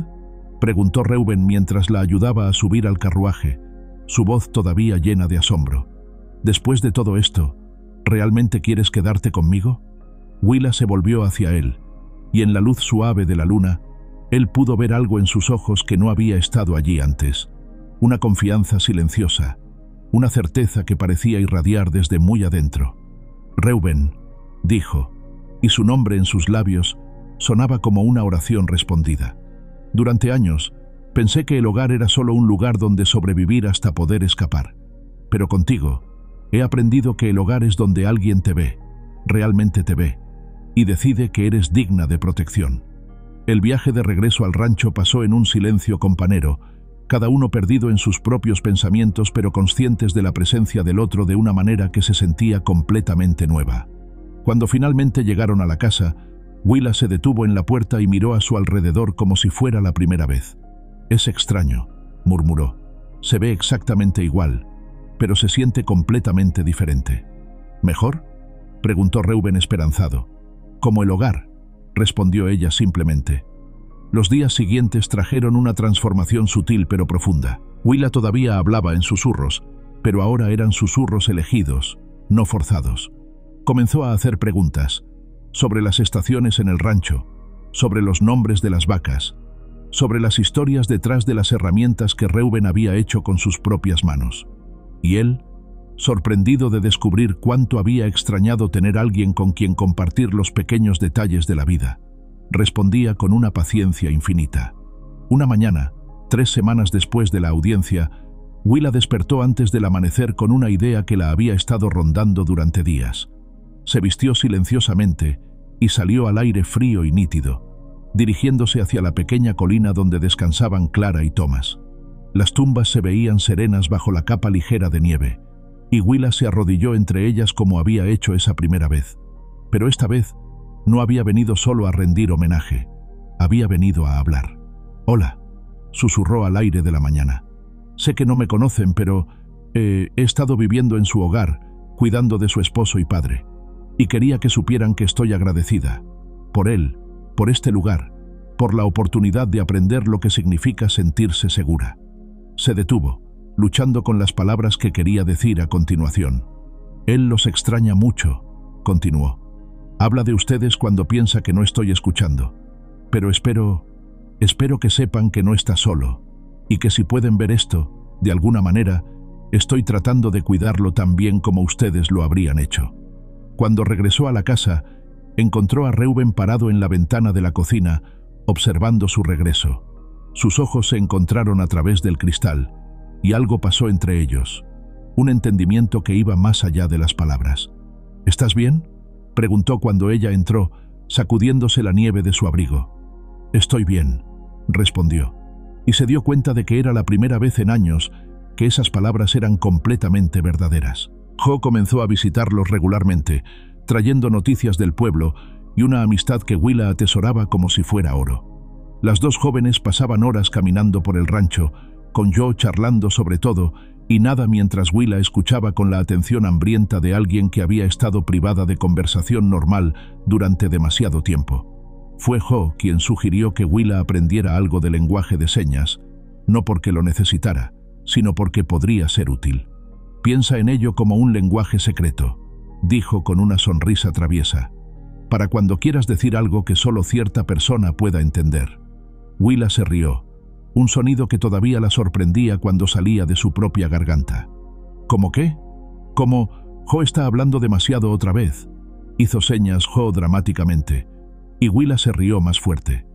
preguntó Reuben mientras la ayudaba a subir al carruaje, su voz todavía llena de asombro. «Después de todo esto, ¿realmente quieres quedarte conmigo?». Willa se volvió hacia él, y en la luz suave de la luna, él pudo ver algo en sus ojos que no había estado allí antes. Una confianza silenciosa, una certeza que parecía irradiar desde muy adentro. «Reuben», dijo, y su nombre en sus labios sonaba como una oración respondida. «Durante años, pensé que el hogar era solo un lugar donde sobrevivir hasta poder escapar. Pero contigo, he aprendido que el hogar es donde alguien te ve, realmente te ve, y decide que eres digna de protección». El viaje de regreso al rancho pasó en un silencio companero, cada uno perdido en sus propios pensamientos pero conscientes de la presencia del otro de una manera que se sentía completamente nueva. Cuando finalmente llegaron a la casa, Willa se detuvo en la puerta y miró a su alrededor como si fuera la primera vez. «Es extraño», murmuró. «Se ve exactamente igual, pero se siente completamente diferente». «¿Mejor?», preguntó Reuben esperanzado. «Como el hogar», respondió ella simplemente. Los días siguientes trajeron una transformación sutil pero profunda. Willa todavía hablaba en susurros, pero ahora eran susurros elegidos, no forzados. Comenzó a hacer preguntas sobre las estaciones en el rancho, sobre los nombres de las vacas, sobre las historias detrás de las herramientas que Reuben había hecho con sus propias manos. Y él, sorprendido de descubrir cuánto había extrañado tener alguien con quien compartir los pequeños detalles de la vida, respondía con una paciencia infinita. Una mañana, 3 semanas después de la audiencia, Willa despertó antes del amanecer con una idea que la había estado rondando durante días. Se vistió silenciosamente y salió al aire frío y nítido, dirigiéndose hacia la pequeña colina donde descansaban Clara y Thomas. Las tumbas se veían serenas bajo la capa ligera de nieve, y Willa se arrodilló entre ellas como había hecho esa primera vez. Pero esta vez no había venido solo a rendir homenaje, había venido a hablar. «Hola», susurró al aire de la mañana. «Sé que no me conocen, pero he estado viviendo en su hogar, cuidando de su esposo y padre, y quería que supieran que estoy agradecida, por él, por este lugar, por la oportunidad de aprender lo que significa sentirse segura». Se detuvo, luchando con las palabras que quería decir a continuación. «Él los extraña mucho», continuó. «Habla de ustedes cuando piensa que no estoy escuchando, pero espero que sepan que no está solo, y que si pueden ver esto, de alguna manera, estoy tratando de cuidarlo tan bien como ustedes lo habrían hecho». Cuando regresó a la casa, encontró a Reuben parado en la ventana de la cocina, observando su regreso. Sus ojos se encontraron a través del cristal, y algo pasó entre ellos, un entendimiento que iba más allá de las palabras. «¿Estás bien?», preguntó cuando ella entró, sacudiéndose la nieve de su abrigo. «Estoy bien», respondió, y se dio cuenta de que era la primera vez en años que esas palabras eran completamente verdaderas. Jo comenzó a visitarlos regularmente, trayendo noticias del pueblo y una amistad que Willa atesoraba como si fuera oro. Las dos jóvenes pasaban horas caminando por el rancho, con Jo charlando sobre todo y nada, mientras Willa escuchaba con la atención hambrienta de alguien que había estado privada de conversación normal durante demasiado tiempo. Fue Jo quien sugirió que Willa aprendiera algo de lenguaje de señas, no porque lo necesitara, sino porque podría ser útil. «Piensa en ello como un lenguaje secreto», dijo con una sonrisa traviesa, «para cuando quieras decir algo que solo cierta persona pueda entender». Willa se rió, un sonido que todavía la sorprendía cuando salía de su propia garganta. «¿Cómo qué?» «Como, Jo está hablando demasiado otra vez», hizo señas Jo dramáticamente, y Willa se rió más fuerte.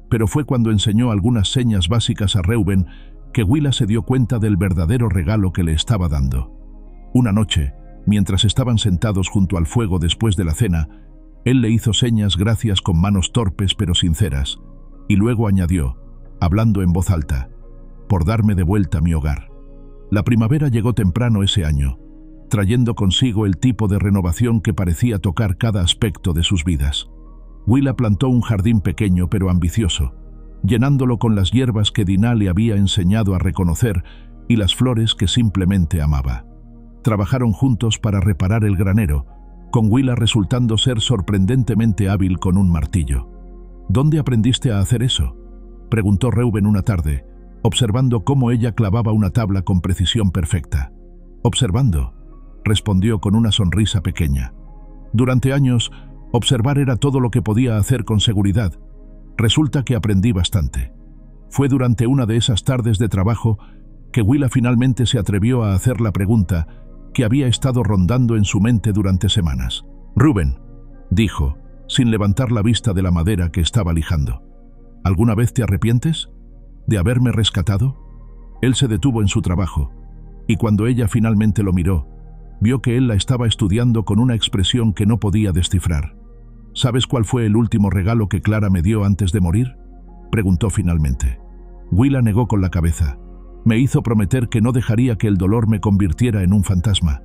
Pero fue cuando enseñó algunas señas básicas a Reuben que Willa se dio cuenta del verdadero regalo que le estaba dando. Una noche, mientras estaban sentados junto al fuego después de la cena, él le hizo señas gracias con manos torpes pero sinceras, y luego añadió, hablando en voz alta, «por darme de vuelta mi hogar». La primavera llegó temprano ese año, trayendo consigo el tipo de renovación que parecía tocar cada aspecto de sus vidas. Willa plantó un jardín pequeño pero ambicioso, llenándolo con las hierbas que Dinah le había enseñado a reconocer y las flores que simplemente amaba. Trabajaron juntos para reparar el granero, con Willa resultando ser sorprendentemente hábil con un martillo. «¿Dónde aprendiste a hacer eso?», preguntó Reuben una tarde, observando cómo ella clavaba una tabla con precisión perfecta. «Observando», respondió con una sonrisa pequeña. «Durante años, observar era todo lo que podía hacer con seguridad. Resulta que aprendí bastante». Fue durante una de esas tardes de trabajo que Willa finalmente se atrevió a hacer la pregunta que había estado rondando en su mente durante semanas. «Reuben», dijo, sin levantar la vista de la madera que estaba lijando, «¿alguna vez te arrepientes de haberme rescatado?». Él se detuvo en su trabajo, y cuando ella finalmente lo miró, vio que él la estaba estudiando con una expresión que no podía descifrar. «¿Sabes cuál fue el último regalo que Clara me dio antes de morir?», preguntó finalmente. Willa negó con la cabeza. «Me hizo prometer que no dejaría que el dolor me convirtiera en un fantasma,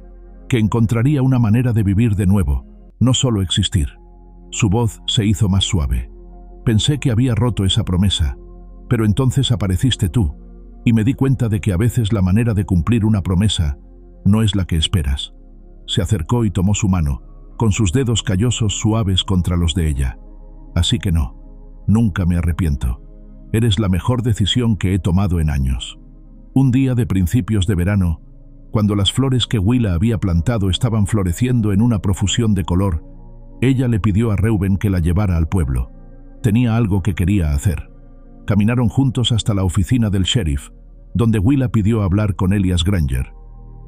que encontraría una manera de vivir de nuevo, no solo existir». Su voz se hizo más suave. «Pensé que había roto esa promesa, pero entonces apareciste tú, y me di cuenta de que a veces la manera de cumplir una promesa no es la que esperas». Se acercó y tomó su mano, con sus dedos callosos suaves contra los de ella. «Así que no, nunca me arrepiento. Eres la mejor decisión que he tomado en años». Un día de principios de verano, cuando las flores que Willa había plantado estaban floreciendo en una profusión de color, ella le pidió a Reuben que la llevara al pueblo. Tenía algo que quería hacer. Caminaron juntos hasta la oficina del sheriff, donde Willa pidió hablar con Elias Granger.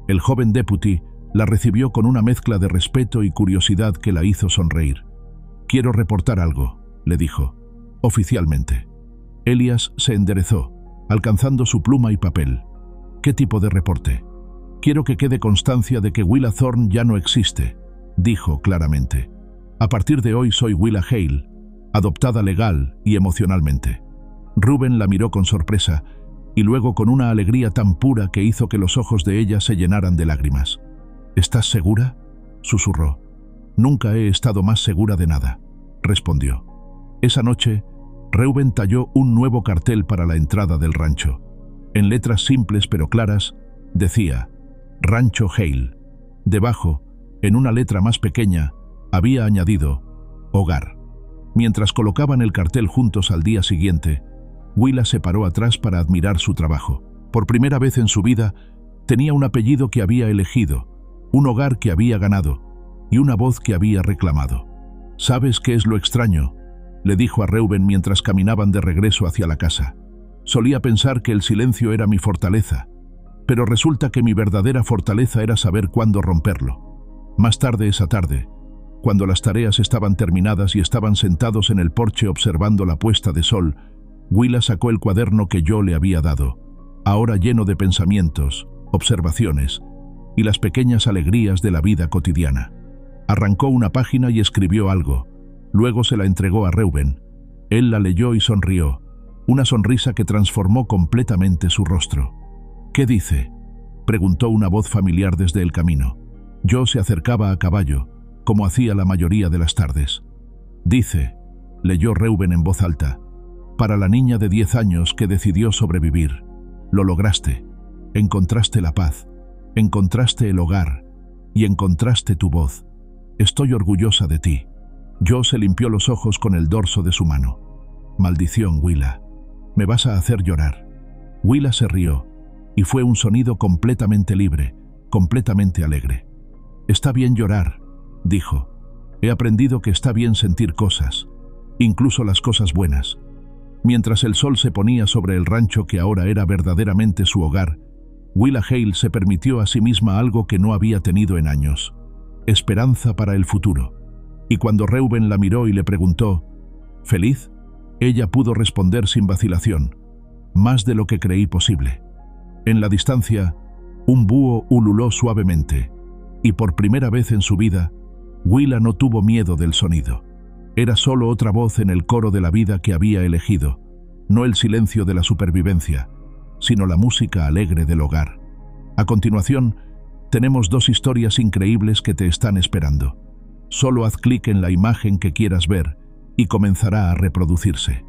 El joven deputy la recibió con una mezcla de respeto y curiosidad que la hizo sonreír. «Quiero reportar algo», le dijo, «oficialmente». Elias se enderezó, alcanzando su pluma y papel. «¿Qué tipo de reporte?». «Quiero que quede constancia de que Willa Thorne ya no existe», dijo claramente. «A partir de hoy soy Willa Hale, adoptada legal y emocionalmente». Reuben la miró con sorpresa y luego con una alegría tan pura que hizo que los ojos de ella se llenaran de lágrimas. «¿Estás segura?», susurró. «Nunca he estado más segura de nada», respondió. Esa noche, Reuben talló un nuevo cartel para la entrada del rancho. En letras simples pero claras, decía «Rancho Hale». Debajo, en una letra más pequeña, había añadido «Hogar». Mientras colocaban el cartel juntos al día siguiente, Willa se paró atrás para admirar su trabajo. Por primera vez en su vida, tenía un apellido que había elegido, un hogar que había ganado y una voz que había reclamado. «¿Sabes qué es lo extraño?», le dijo a Reuben mientras caminaban de regreso hacia la casa. «Solía pensar que el silencio era mi fortaleza, pero resulta que mi verdadera fortaleza era saber cuándo romperlo». Más tarde esa tarde, Cuando las tareas estaban terminadas y estaban sentados en el porche observando la puesta de sol, Willa sacó el cuaderno que yo le había dado, ahora lleno de pensamientos, observaciones y las pequeñas alegrías de la vida cotidiana. Arrancó una página y escribió algo. Luego se la entregó a Reuben. Él la leyó y sonrió, una sonrisa que transformó completamente su rostro. «¿Qué dice?», preguntó una voz familiar desde el camino. Yo se acercaba a caballo, como hacía la mayoría de las tardes. «Dice», leyó Reuben en voz alta, «para la niña de 10 años que decidió sobrevivir. Lo lograste. Encontraste la paz, encontraste el hogar y encontraste tu voz. Estoy orgullosa de ti». Yo se limpió los ojos con el dorso de su mano. «Maldición, Willa. Me vas a hacer llorar». Willa se rió, y fue un sonido completamente libre, completamente alegre. «Está bien llorar», dijo. «He aprendido que está bien sentir cosas, incluso las cosas buenas». Mientras el sol se ponía sobre el rancho que ahora era verdaderamente su hogar, Willa Hale se permitió a sí misma algo que no había tenido en años: esperanza para el futuro. Y cuando Reuben la miró y le preguntó, «¿Feliz?», ella pudo responder sin vacilación, «Más de lo que creí posible». En la distancia, un búho ululó suavemente, y por primera vez en su vida, Willa no tuvo miedo del sonido. Era solo otra voz en el coro de la vida que había elegido, no el silencio de la supervivencia, sino la música alegre del hogar. A continuación, tenemos 2 historias increíbles que te están esperando. Solo haz clic en la imagen que quieras ver y comenzará a reproducirse.